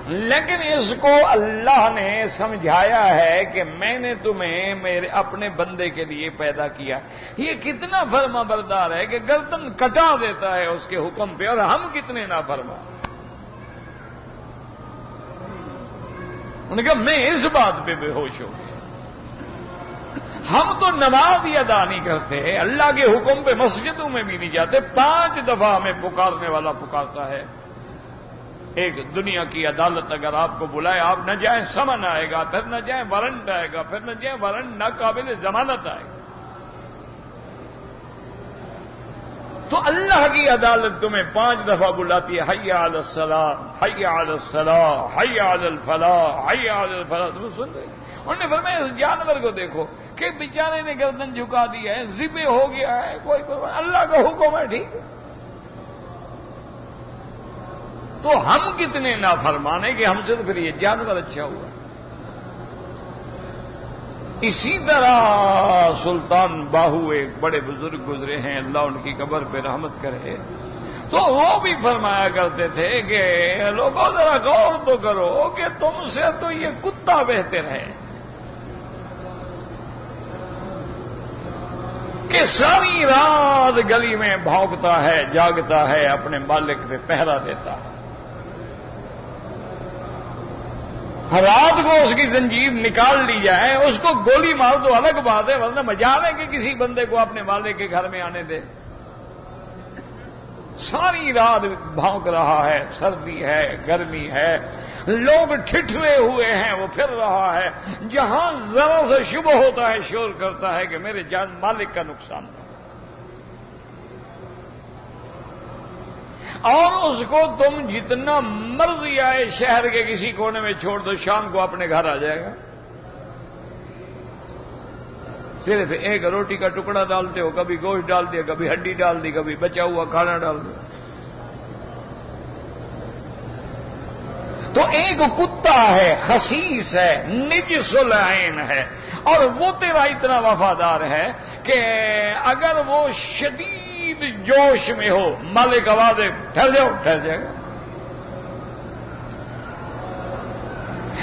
لیکن اس کو اللہ نے سمجھایا ہے کہ میں نے تمہیں میرے اپنے بندے کے لیے پیدا کیا. یہ کتنا فرما بردار ہے کہ گردن کٹا دیتا ہے اس کے حکم پہ، اور ہم کتنے نافرما. انہوں نے کہا میں اس بات پہ بے ہوش ہو گیا. ہم تو نماز ہی ادا نہیں کرتے، اللہ کے حکم پہ مسجدوں میں بھی نہیں جاتے. 5 دفعہ ہمیں پکارنے والا پکارتا ہے. ایک دنیا کی عدالت اگر آپ کو بلائے، آپ نہ جائیں، سمن آئے گا، پھر نہ جائیں وارنٹ آئے گا، پھر نہ جائیں وارنٹ ناقابل ضمانت آئے گا. تو اللہ کی عدالت تمہیں 5 دفعہ بلاتی ہے، حی علی الصلاۃ، حی علی الصلاۃ، حی علی الفلاح، حی علی الفلاح. تم سن رہے؟ انہوں نے فرمایا اس جانور کو دیکھو کہ بیچارے نے گردن جھکا دی ہے، ذبح ہو گیا ہے، کوئی پرواہ، اللہ کا حکم ہے، ٹھیک ہے. تو ہم کتنے نافرمان ہیں کہ ہم سے تو پھر یہ جانور اچھا ہوا. اسی طرح سلطان باہو ایک بڑے بزرگ گزرے ہیں، اللہ ان کی قبر پہ رحمت کرے. تو وہ بھی فرمایا کرتے تھے کہ لوگوں ذرا غور تو کرو کہ تم سے تو یہ کتا بہتر ہے کہ ساری رات گلی میں بھونکتا ہے، جاگتا ہے، اپنے مالک پہ پہرا دیتا ہے. رات کو اس کی زنجیر نکال لی جائے، اس کو گولی مار دو الگ بات ہے، ورنہ مجال ہے کہ کسی بندے کو اپنے مالک کے گھر میں آنے دے. ساری رات بھونک رہا ہے، سردی ہے، گرمی ہے، لوگ ٹھٹھرے ہوئے ہیں، وہ پھر رہا ہے. جہاں ذرا سے شبہ ہوتا ہے شور کرتا ہے کہ میرے جان مالک کا نقصان ہے. اور اس کو تم جتنا مرضی آئے شہر کے کسی کونے میں چھوڑ دو، شام کو اپنے گھر آ جائے گا. صرف ایک روٹی کا ٹکڑا ڈالتے ہو، کبھی گوشت ڈال دیا، کبھی ہڈی ڈال دی، کبھی بچا ہوا کھانا ڈال دیا. تو ایک کتا ہے، خسیس ہے، نجس العین ہے، اور وہ تیرا اتنا وفادار ہے کہ اگر وہ شدید جوش میں ہو، مالک آواز دے ٹھہر جاؤ، ٹھہر جائے گا.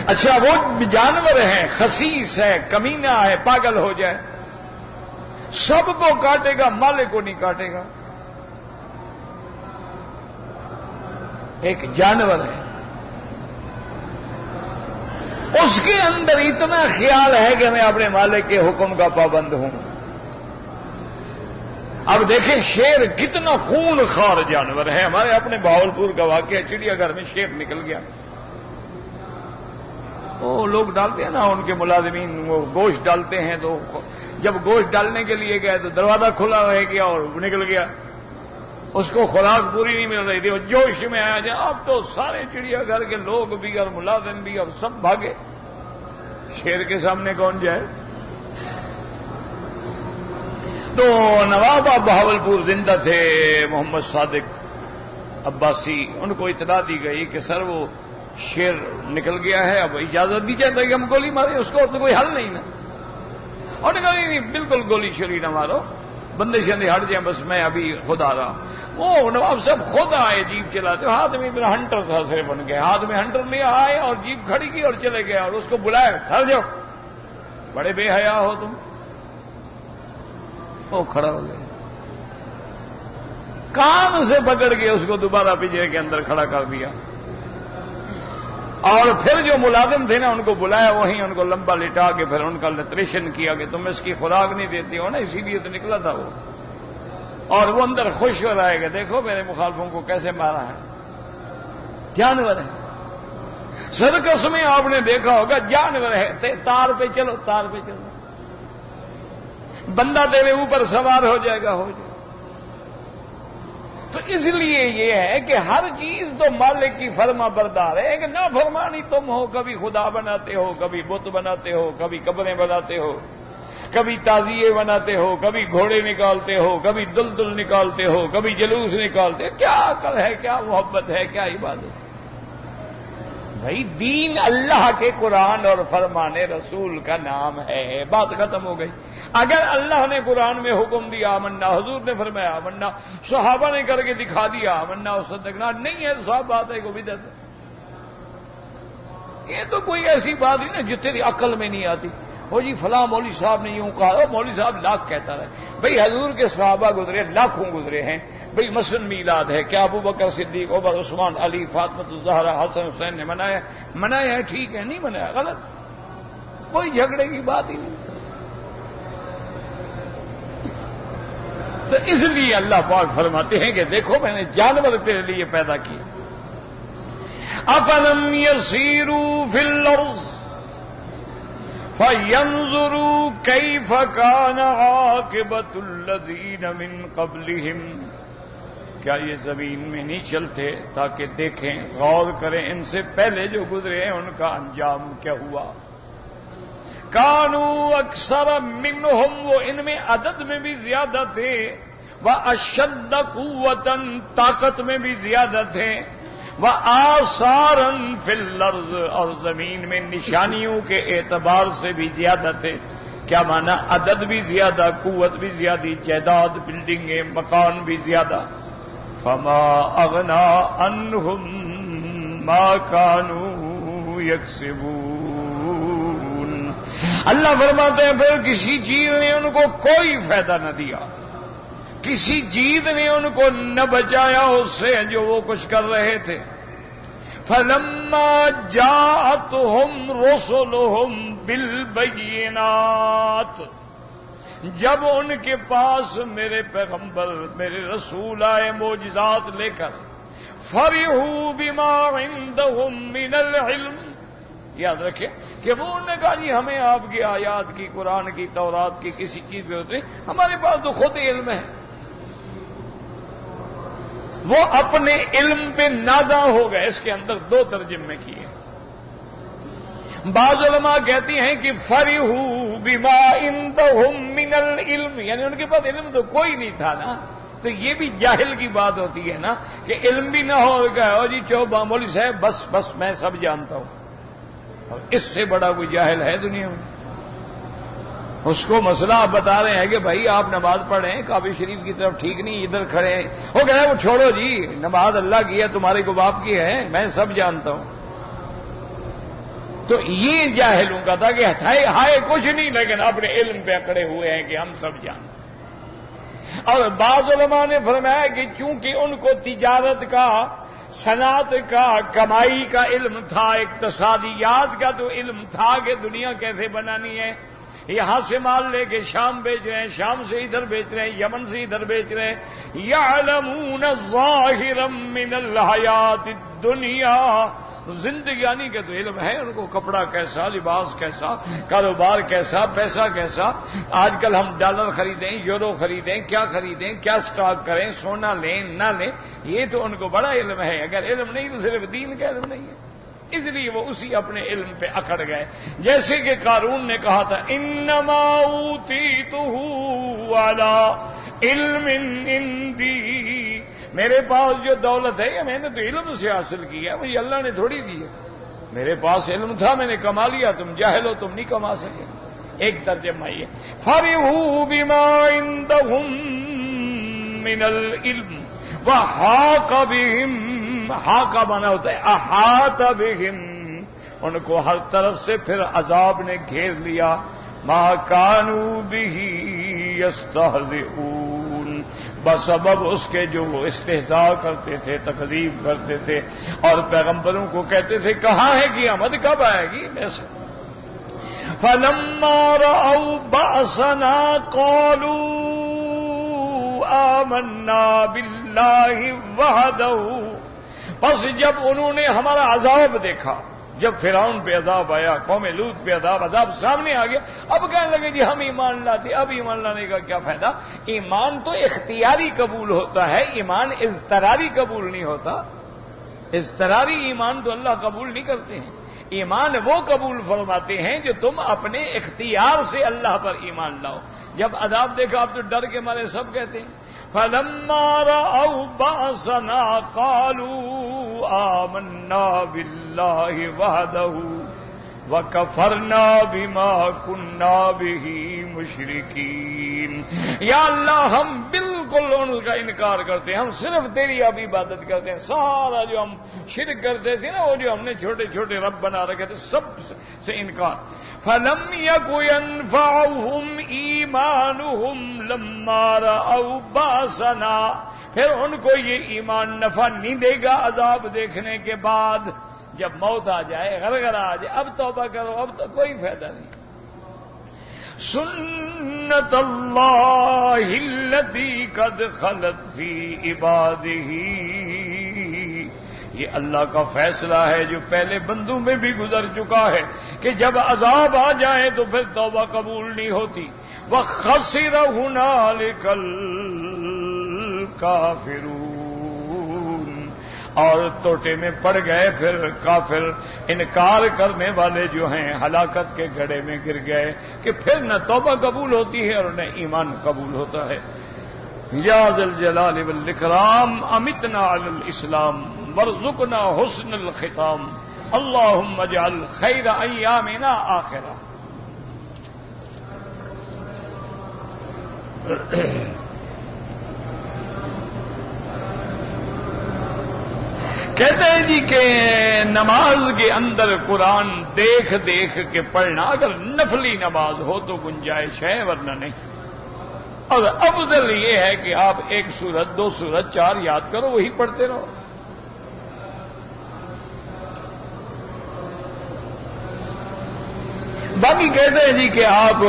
اچھا وہ جانور ہے، خسیس ہے، کمینہ ہے، پاگل ہو جائے سب کو کاٹے گا، مالک کو نہیں کاٹے گا. ایک جانور ہے، اس کے اندر اتنا خیال ہے کہ میں اپنے مالک کے حکم کا پابند ہوں. اب دیکھیں شیر کتنا خون خوار جانور ہے. ہمارے اپنے بہاولپور کا واقعہ، چڑیا گھر میں شیر نکل گیا. وہ لوگ ڈالتے ہیں نا، ان کے ملازمین وہ گوشت ڈالتے ہیں، تو جب گوشت ڈالنے کے لیے گئے تو دروازہ کھلا رہ گیا اور نکل گیا. اس کو خوراک پوری نہیں مل رہی تھی، وہ جوش میں آیا جائے. اب تو سارے چڑیا گھر کے لوگ بھی اور ملازم بھی اور سب بھاگے. شیر کے سامنے کون جائے؟ تو نواب بہاولپور زندہ تھے، محمد صادق عباسی. ان کو اطلاع دی گئی کہ سر وہ شیر نکل گیا ہے، اب اجازت دی جائے کہ ہم گولی ماریں اس کو، اور تو کوئی حل نہیں نا. اور نے کہا نہیں بالکل گولی شوری نہ مارو، بندے شندے ہٹ جائیں، بس میں ابھی خود آ رہا. وہ نواب صاحب خود آئے جیپ چلاتے، ہاتھ میں اتنا ہنٹر تھا صرف بن گئے، ہاتھ میں ہنٹر لے آئے اور جیپ کھڑی کی اور چلے گئے اور اس کو بلایا، ٹھہر جاؤ، بڑے بے حیا ہو تم. وہ کھڑا ہو گیا، کان سے پکڑ کے اس کو دوبارہ پنجرے کے اندر کھڑا کر دیا. اور پھر جو ملازم تھے نا ان کو بلایا، وہیں ان کو لمبا لٹا کے پھر ان کا لٹریشن کیا کہ تم اس کی خوراک نہیں دیتی ہو نا، اسی لیے تو نکلا تھا وہ. اور وہ اندر خوش ہو رہا ہے کہ دیکھو میرے مخالفوں کو کیسے مارا ہے. جانور ہے، سرکس میں آپ نے دیکھا ہوگا جانور ہے، تار پہ چلو، تار پہ چلو، بندہ تیرے اوپر سوار ہو جائے گا، ہو جائے گا. تو اس لیے یہ ہے کہ ہر چیز تو مالک کی فرما بردار ہے. کہ نافرمانی تم ہو، کبھی خدا بناتے ہو، کبھی بت بناتے ہو، کبھی قبریں بناتے ہو. کبھی تعزیے بناتے ہو، کبھی گھوڑے نکالتے ہو، کبھی دلدل نکالتے ہو، کبھی جلوس نکالتے ہو. کیا عقل ہے، کیا محبت ہے، کیا عبادت؟ بھائی دین اللہ کے قرآن اور فرمان رسول کا نام ہے، بات ختم ہو گئی. اگر اللہ نے قرآن میں حکم دیا آمنا، حضور نے فرمایا آمنا، صحابہ نے کر کے دکھا دیا آمنا وصدقنا، نہیں ہے صاحب بات ہے کو بدعت ہے. یہ تو کوئی ایسی بات نہیں نا جو تیری عقل میں نہیں آتی. وہ جی فلاں مولوی صاحب نے یوں کہا، مولوی صاحب لاکھ کہتا رہے. بھئی حضور کے صحابہ گزرے، لاکھوں گزرے ہیں. بھئی مثلا میلاد ہے، کیا ابو بکر صدیق، عمر، عثمان، علی، فاطمہ الزہرا، حسن حسین نے منایا ہے، ٹھیک ہے، نہیں منایا غلط، کوئی جھگڑے کی بات ہی نہیں. تو اس لیے اللہ پاک فرماتے ہیں کہ دیکھو میں نے جانور تیرے لیے پیدا کیے. افلم یسیروا فی الارض فینظروا کیف کان عاقبۃ الذین من قبلہم، کیا یہ زمین میں نہیں چلتے تاکہ دیکھیں، غور کریں ان سے پہلے جو گزرے ہیں ان کا انجام کیا ہوا. کانوا اکثر منہم، وہ ان میں عدد میں بھی زیادہ تھے، واشد قوۃ، طاقت میں بھی زیادہ تھے، وآثارا فی الارض، اور زمین میں نشانیوں کے اعتبار سے بھی زیادہ تھے. کیا معنی؟ عدد بھی زیادہ، قوت بھی زیادہ، جائیداد، بلڈنگیں، مکان بھی زیادہ. فما اغنا عنہم ما كانوا یکسبون. اللہ فرماتے ہیں پھر کسی چیز نے ان کو کوئی فائدہ نہ دیا، کسی چیز نے ان کو نہ بچایا اس سے جو وہ کچھ کر رہے تھے. فلما جاءتهم رسلهم بالبینات، جب ان کے پاس میرے پیغمبر، میرے رسول آئے معجزات لے کر، فرحوا بما عندهم من العلم، یاد رکھیں کہ وہ انہوں نے کہا جی ہمیں آپ کی آیات کی، قرآن کی، تورات کی کسی چیز پہ ہوتے، ہمارے پاس تو خود علم ہے. وہ اپنے علم پہ نازا ہو گئے. اس کے اندر دو ترجمے کیے. بعض علماء کہتی ہیں کہ فرحوا بما عندهم من العلم، یعنی ان کے پاس علم تو کوئی نہیں تھا نا. تو یہ بھی جاہل کی بات ہوتی ہے نا کہ علم بھی نہ ہو گیا اور جی چوبا مولوی صاحب بس میں سب جانتا ہوں. اور اس سے بڑا کوئی جاہل ہے دنیا میں؟ اس کو مسئلہ آپ بتا رہے ہیں کہ بھائی آپ نماز پڑھیں، کعبہ شریف کی طرف ٹھیک نہیں، ادھر کھڑے ہیں. وہ کہہ رہے ہیں وہ چھوڑو جی، نماز اللہ کی ہے، تمہارے کو باپ کی ہے، میں سب جانتا ہوں. تو یہ جاہلوں کا تھا کہ ہائے کچھ نہیں، لیکن اپنے علم پہ اکڑے ہوئے ہیں کہ ہم سب جانتے. اور بعض علماء نے فرمایا کہ چونکہ ان کو تجارت کا، صنعت کا، کمائی کا علم تھا، اقتصادیات کا تو علم تھا کہ دنیا کیسے بنانی ہے. یہاں سے مال لے کے شام بیچ رہے ہیں، شام سے ادھر بیچ رہے ہیں، یمن سے ادھر بیچ رہے ہیں. یعلمون ظاہرا من الحیات الدنیا، زندگانی کا تو علم ہے ان کو، کپڑا کیسا، لباس کیسا، کاروبار کیسا، پیسہ کیسا. آج کل ہم ڈالر خریدیں، یورو خریدیں، کیا خریدیں، کیا سٹاک کریں، سونا لیں نہ لیں، یہ تو ان کو بڑا علم ہے. اگر علم نہیں تو صرف دین کا علم نہیں ہے. اس لیے وہ اسی اپنے علم پہ اکڑ گئے. جیسے کہ قارون نے کہا تھا انما اوتیتہ علی علم عندی، میرے پاس جو دولت ہے یہ میں نے تو علم سے حاصل کی ہے، مجھے اللہ نے تھوڑی دی ہے. میرے پاس علم تھا، میں نے کما لیا. تم جاہل ہو، تم نہیں کما سکے. ایک ترجمہ یہ فرحوا بما عندهم من العلم وحاق بهم، حاق بنا ہوتا ہے احاط بهم، ان کو ہر طرف سے پھر عذاب نے گھیر لیا. ما كانوا به يستهزئون، بسبب اس کے جو وہ استہزاء کرتے تھے، تکذیب کرتے تھے اور پیغمبروں کو کہتے تھے کہاں ہے قیامت، کب آئے گی. ویسے فلما رأوا بأسنا قالوا آمنا بالله وحده، پس جب انہوں نے ہمارا عذاب دیکھا، جب فرعون پہ عذاب آیا، قوم لوط پہ عذاب سامنے آ گیا، اب کہنے لگے جی ہم ایمان لاتے. اب ایمان لانے کا کیا فائدہ؟ ایمان تو اختیاری قبول ہوتا ہے، ایمان اضطراری قبول نہیں ہوتا. اضطراری ایمان تو اللہ قبول نہیں کرتے ہیں. ایمان وہ قبول فرماتے ہیں جو تم اپنے اختیار سے اللہ پر ایمان لاؤ. جب عذاب دیکھا آپ تو ڈر کے مارے سب کہتے ہیں فَلَمَّا رَأَوْا بَأْسَنَا قَالُوا آمَنَّا بِاللَّهِ وَحْدَهُ وَكَفَرْنَا بِمَا كُنَّا بِهِ مُشْرِكِينَ. یا اللہ ہم بالکل ان کا انکار کرتے ہیں, ہم صرف تیری اب عبادت کرتے ہیں. سارا جو ہم شرک کرتے تھے نا, وہ جو ہم نے چھوٹے چھوٹے رب بنا رکھے تھے, سب سے انکار. فَلَمْ يَكُ يَنْفَعُهُمْ إِيمَانُهُمْ لَمَّا رَأَوْا بَأْسَنَا. پھر ان کو یہ ایمان نفع نہیں دے گا عذاب دیکھنے کے بعد. جب موت آ جائے, غرغرہ آ جائے, اب توبہ کرو, اب تو کوئی فائدہ نہیں. سنت اللہ التی قد خلت فی عبادہ, یہ اللہ کا فیصلہ ہے جو پہلے بندوں میں بھی گزر چکا ہے کہ جب عذاب آ جائے تو پھر توبہ قبول نہیں ہوتی. وَخَسِرَ هُنَالِكَ الْكَافِرُونَ, اور توٹے میں پڑ گئے پھر کافر, انکار کرنے والے جو ہیں ہلاکت کے گڑھے میں گر گئے کہ پھر نہ توبہ قبول ہوتی ہے اور نہ ایمان قبول ہوتا ہے. یا ذا الجلال والاکرام امتنا علی الاسلام وارزقنا حسن الختام. اللهم اجعل خیر ایامنا آخرہ. کہتے ہیں جی کہ نماز کے اندر قرآن دیکھ دیکھ کے پڑھنا اگر نفلی نماز ہو تو گنجائش ہے, ورنہ نہیں. اور افضل یہ ہے کہ آپ 1 سورت 2 سورت 4 یاد کرو, وہی پڑھتے رہو. باقی کہتے ہیں جی کہ آپ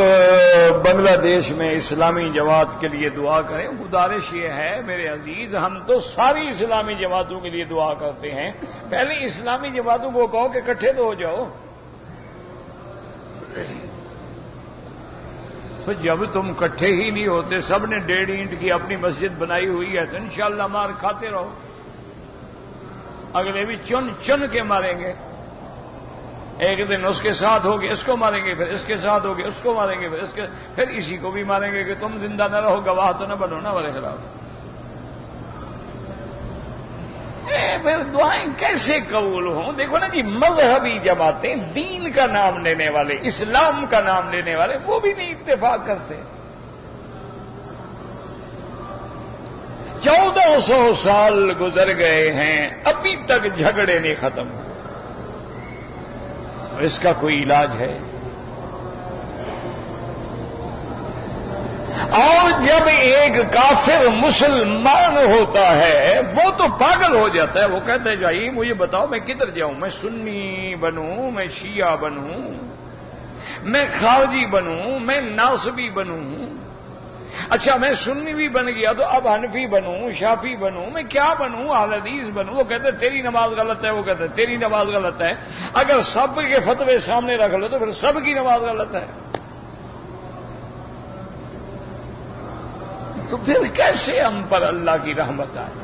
بنگلہ دیش میں اسلامی جماعت کے لیے دعا کریں. گزارش یہ ہے میرے عزیز, ہم تو ساری اسلامی جماعتوں کے لیے دعا کرتے ہیں. پہلے اسلامی جماعتوں کو کہو کہ اکٹھے تو ہو جاؤ. تو جب تم اکٹھے ہی نہیں ہوتے, سب نے 1.5 اینٹ کی اپنی مسجد بنائی ہوئی ہے, تو انشاءاللہ مار کھاتے رہو. اگلے بھی چن چن کے ماریں گے. ایک دن اس کے ساتھ ہوگے اس کو ماریں گے, پھر اس کے ساتھ ہوگے اس کو ماریں گے, پھر اسی کو بھی ماریں گے کہ تم زندہ نہ رہو, گواہ تو نہ بنو نا ہمارے خلاف. پھر دعائیں کیسے قبول ہوں؟ دیکھو نا جی, مذہبی جماعتیں دین کا نام لینے والے, اسلام کا نام لینے والے, وہ بھی نہیں اتفاق کرتے. 1400 سال گزر گئے ہیں, ابھی تک جھگڑے نہیں ختم. اس کا کوئی علاج ہے؟ اور جب ایک کافر مسلمان ہوتا ہے وہ تو پاگل ہو جاتا ہے. وہ کہتا ہے جائی مجھے بتاؤ میں کدھر جاؤں, میں سنی بنوں, میں شیعہ بنوں, میں خارجی بنوں, میں ناصبی بنوں. اچھا میں سنی بھی بن گیا تو اب حنفی بنوں, شافی بنوں, میں کیا بنوں, اہل حدیث بنوں. وہ کہتے ہیں تیری نماز غلط ہے, وہ کہتے ہیں تیری نماز غلط ہے. اگر سب کے فتوے سامنے رکھ لو تو پھر سب کی نماز غلط ہے. تو پھر کیسے ہم پر اللہ کی رحمت آئے؟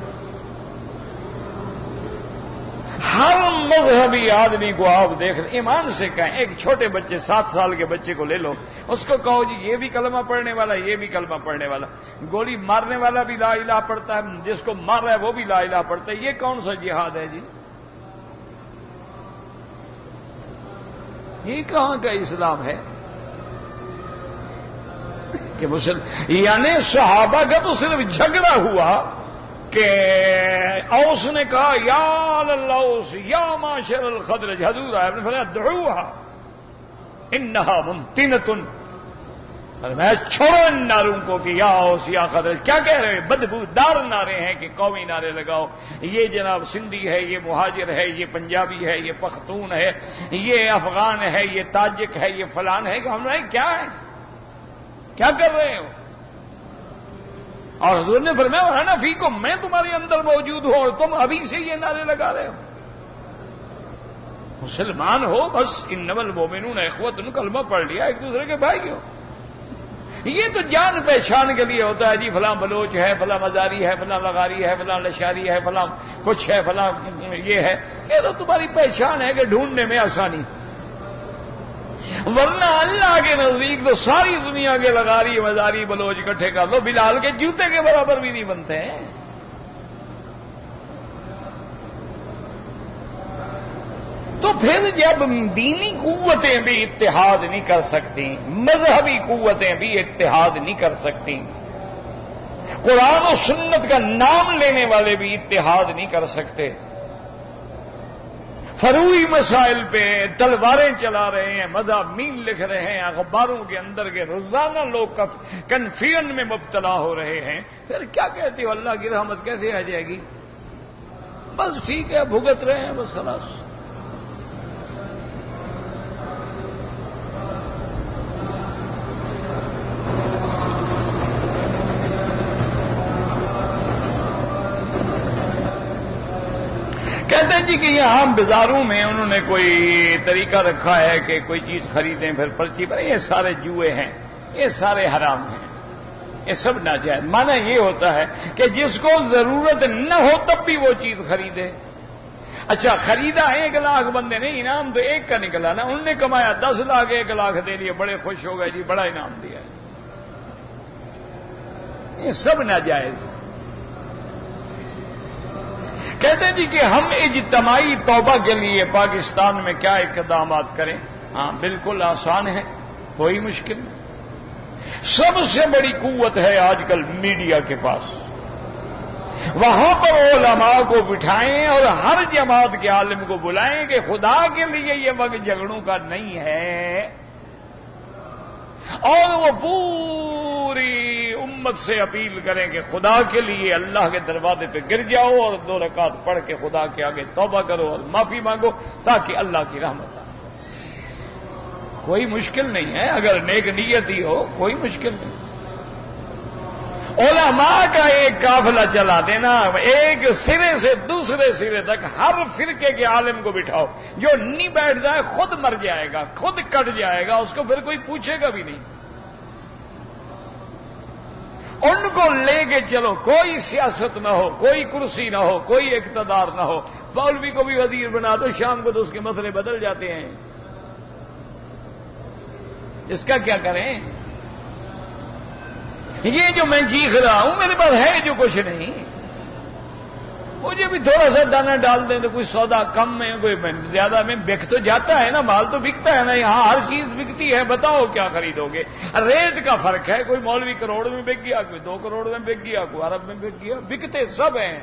ہر مذہبی آدمی کو آپ دیکھ ایمان سے کہیں. ایک چھوٹے بچے 7 سال کے بچے کو لے لو, اس کو کہو جی یہ بھی کلمہ پڑھنے والا, یہ بھی کلمہ پڑھنے والا. گولی مارنے والا بھی لا الہ پڑھتا ہے, جس کو مار رہا ہے وہ بھی لا الہ پڑھتا ہے. یہ کون سا جہاد ہے جی؟ یہ کہاں کا اسلام ہے کہ یعنی صحابہ کا تو صرف جھگڑا ہوا کہ اوس نے کہا یا اللہ یا معاشر الخزرج, حضور آئے نے فرمایا دعوها انہا ممتنۃ. میں چھوڑو ان نعروں کو کہ یا اوس یا خزرج. کیا کہہ رہے ہیں؟ بدبودار نعرے ہیں کہ قومی نعرے لگاؤ. یہ جناب سندھی ہے, یہ مہاجر ہے, یہ پنجابی ہے, یہ پختون ہے, یہ افغان ہے, یہ تاجک ہے, یہ فلان ہے. کہ ہم نے کیا ہے, کیا کر رہے ہو؟ اور حضور نے فرمایا حنفی کو میں تمہارے اندر موجود ہوں اور تم ابھی سے یہ نعرے لگا رہے ہو. مسلمان ہو بس, انما المؤمنون اخوۃ, کلمہ پڑھ لیا, ایک دوسرے کے بھائی ہو. یہ تو جان پہچان کے لیے ہوتا ہے، جی فلاں بلوچ ہے، فلاں مزاری ہے، فلاں لغاری ہے، فلاں لشاری ہے، فلاں کچھ ہے، فلاں یہ ہے، یہ تو تمہاری پہچان ہے کہ ڈھونڈنے میں آسانی، ورنہ اللہ کے نزدیک تو ساری دنیا کے لغاری مزاری بلوچ اکٹھے کر دو، بلال کے جوتے کے برابر بھی نہیں بنتے ہیں۔ تو پھر جب دینی قوتیں بھی اتحاد نہیں کر سکتی، مذہبی قوتیں بھی اتحاد نہیں کر سکتی، قرآن و سنت کا نام لینے والے بھی اتحاد نہیں کر سکتے، فروعی مسائل پہ تلواریں چلا رہے ہیں، مضامین لکھ رہے ہیں، اخباروں کے اندر کے روزانہ لوگ کنفیوژن میں مبتلا ہو رہے ہیں، پھر کیا کہتے ہو اللہ کی رحمت کیسے آ جائے گی؟ بس ٹھیک ہے، بھگت رہے ہیں بس خلاص۔ کہتے ہیں جی کہ یہاں بازاروں میں انہوں نے کوئی طریقہ رکھا ہے کہ کوئی چیز خریدیں پھر پرچی پر، یہ سارے جوئے ہیں، یہ سارے حرام ہیں، یہ سب ناجائز۔ معنی یہ ہوتا ہے کہ جس کو ضرورت نہ ہو تب بھی وہ چیز خریدے۔ اچھا خریدا 1 لاکھ بندے نے، انعام تو ایک کا نکلا نا، انہوں نے کمایا 10 لاکھ، 1 لاکھ دے لیے، بڑے خوش ہو گئے جی بڑا انعام دیا ہے، یہ سب ناجائز۔ کہتے ہیں جی کہ ہم اجتماعی توبہ کے لیے پاکستان میں کیا اقدامات کریں؟ ہاں بالکل آسان ہے، کوئی مشکل نہیں۔ سب سے بڑی قوت ہے آج کل میڈیا کے پاس، وہاں پر علماء کو بٹھائیں اور ہر جماعت کے عالم کو بلائیں کہ خدا کے لیے یہ وقت جھگڑوں کا نہیں ہے، اور وہ پوری امت سے اپیل کریں کہ خدا کے لیے اللہ کے دروازے پہ گر جاؤ اور 2 رکعت پڑھ کے خدا کے آگے توبہ کرو اور معافی مانگو تاکہ اللہ کی رحمت آئے۔ کوئی مشکل نہیں ہے، اگر نیک نیت ہی ہو کوئی مشکل نہیں۔ علماء کا ایک قافلہ چلا دینا، ایک سرے سے دوسرے سرے تک ہر فرقے کے عالم کو بٹھاؤ، جو نہیں بیٹھ جائے خود مر جائے گا، خود کٹ جائے گا، اس کو پھر کوئی پوچھے گا بھی نہیں۔ ان کو لے کے چلو، کوئی سیاست نہ ہو، کوئی کرسی نہ ہو، کوئی اقتدار نہ ہو، مولوی کو بھی وزیر بنا دو، شام کو تو اس کے مسئلے بدل جاتے ہیں، اس کا کیا کریں؟ یہ جو میں چیخ رہا ہوں میرے پاس ہے جو کچھ نہیں، مجھے بھی تھوڑا سا دانا ڈال دیں تو کوئی سودا کم میں کوئی زیادہ میں، بک تو جاتا ہے نا، مال تو بکتا ہے نا، یہاں ہر چیز بکتی ہے، بتاؤ کیا خریدو گے؟ ریٹ کا فرق ہے، کوئی مولوی کروڑ میں بک گیا، کوئی 2 کروڑ میں بک گیا، کوئی ارب میں بک گیا، بکتے سب ہیں۔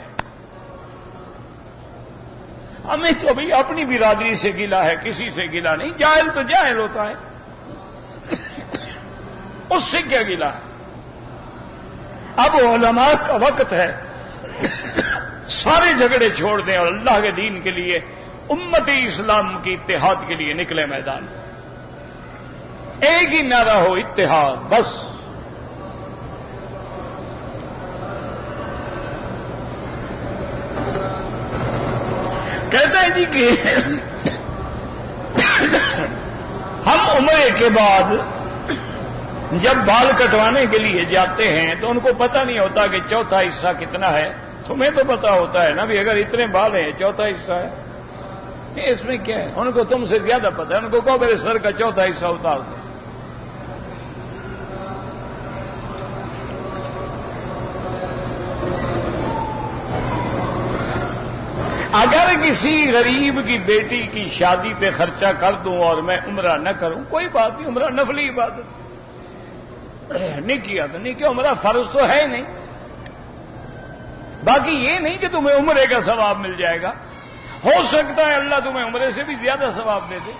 ہمیں تو بھائی اپنی برادری سے گلا ہے، کسی سے گلا نہیں، جاہل تو جاہل ہوتا ہے، اس سے کیا گلا ہے؟ اب علماء کا وقت ہے، سارے جھگڑے چھوڑ دیں اور اللہ کے دین کے لیے، امت اسلام کی اتحاد کے لیے نکلے میدان۔ ایک ہی نعرہ ہو، اتحاد، بس۔ کہتا ہے جی کہ ہم عمرے کے بعد جب بال کٹوانے کے لیے جاتے ہیں تو ان کو پتہ نہیں ہوتا کہ چوتھا حصہ کتنا ہے، تمہیں تو پتا ہوتا ہے نا بھی اگر اتنے بال ہیں چوتھا حصہ ہے، اس میں کیا ہے؟ ان کو تم سے زیادہ پتا ہے، ان کو کہو میرے سر کا چوتھا حصہ اتار دو۔ اگر کسی غریب کی بیٹی کی شادی پہ خرچہ کر دوں اور میں عمرہ نہ کروں کوئی بات نہیں، عمرہ نفلی عبادت نہیں کیا تو نہیں کیا، عمرہ فرض تو ہے نہیں، باقی یہ نہیں کہ تمہیں عمرے کا ثواب مل جائے گا، ہو سکتا ہے اللہ تمہیں عمرے سے بھی زیادہ ثواب دے دے۔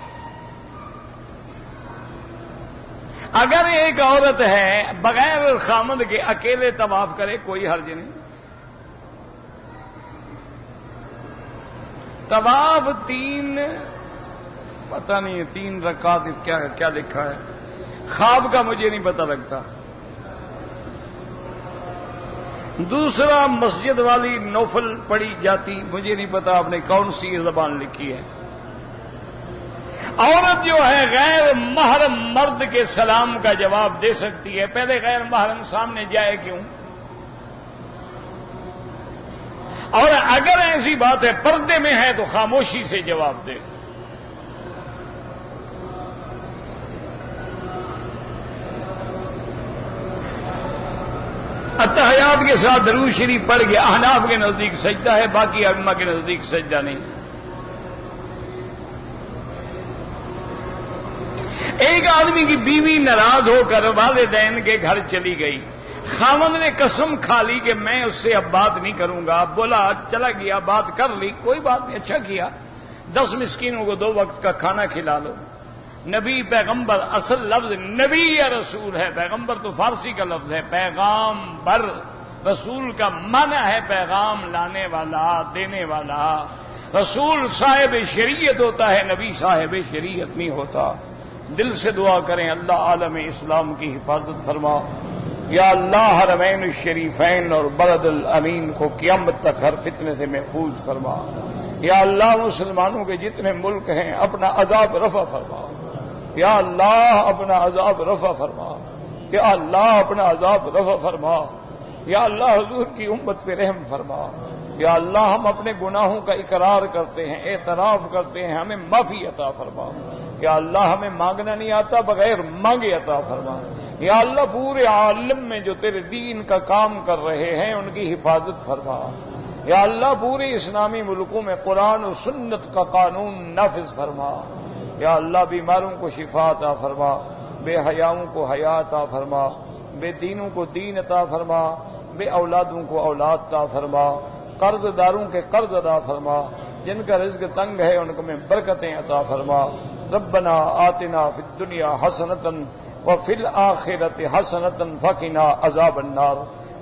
اگر ایک عورت ہے بغیر خامند کے اکیلے طواف کرے کوئی حرج نہیں، طواف 3 پتہ نہیں 3 رکعت کیا لکھا ہے، خواب کا مجھے نہیں پتہ لگتا، دوسرا مسجد والی نوفل پڑھی جاتی، مجھے نہیں پتا آپ نے کون سی زبان لکھی ہے، عورت جو ہے غیر محرم مرد کے سلام کا جواب دے سکتی ہے، پہلے غیر محرم سامنے جائے کیوں؟ اور اگر ایسی بات ہے پردے میں ہے تو خاموشی سے جواب دے۔ اتحیات کے ساتھ درود شریف پڑھ کے احناف کے نزدیک سجدہ ہے، باقی ائمہ کے نزدیک سجدہ نہیں۔ ایک آدمی کی بیوی ناراض ہو کر والدین کے گھر چلی گئی، خاوند نے قسم کھا لی کہ میں اس سے اب بات نہیں کروں گا، بولا چلا گیا، بات کر لی، کوئی بات نہیں، اچھا کیا، 10 مسکینوں کو 2 وقت کا کھانا کھلا لو۔ نبی پیغمبر اصل لفظ نبی یا رسول ہے، پیغمبر تو فارسی کا لفظ ہے، پیغام بر، رسول کا معنی ہے پیغام لانے والا، دینے والا۔ رسول صاحب شریعت ہوتا ہے، نبی صاحب شریعت نہیں ہوتا۔ دل سے دعا کریں اللہ عالم اسلام کی حفاظت فرما، یا اللہ حرمین الشریفین اور بلد الامین کو قیامت تک ہر فتنے سے محفوظ فرما، یا اللہ مسلمانوں کے جتنے ملک ہیں اپنا عذاب رفع فرما، یا اللہ اپنا عذاب رفع فرما، یا اللہ اپنا عذاب رفع فرما، یا اللہ حضور کی امت پہ رحم فرما، یا اللہ ہم اپنے گناہوں کا اقرار کرتے ہیں، اعتراف کرتے ہیں، ہمیں معافی عطا فرما، یا اللہ ہمیں مانگنا نہیں آتا بغیر مانگے عطا فرما، یا اللہ پورے عالم میں جو تیرے دین کا کام کر رہے ہیں ان کی حفاظت فرما، یا اللہ پورے اسلامی ملکوں میں قرآن و سنت کا قانون نافذ فرما، یا اللہ بیماروں کو شفا عطا فرما، بے حیاؤں کو حیا عطا فرما، بے دینوں کو دین عطا فرما، بے اولادوں کو اولاد عطا فرما، قرض داروں کے قرض عطا فرما، جن کا رزق تنگ ہے ان کو میں برکتیں عطا فرما۔ ربنا آتنا فی الدنیا حسنۃ وفی الآخرۃ حسنۃ وقنا عذاب النار۔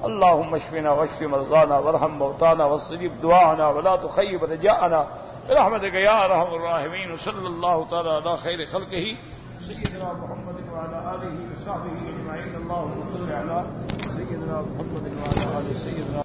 اللهم اشفنا واشف مرضانا وارحم موتانا واستجب دعاءنا ولا تخيب رجاءنا برحمتك يا ارحم الراحمين۔ صلی اللہ تعالی علی خیر خلقہ سیدنا محمد وعلى آلہ وصحبہ اجمعین۔ اللهم صل علی سیدنا محمد وعلى آل سیدنا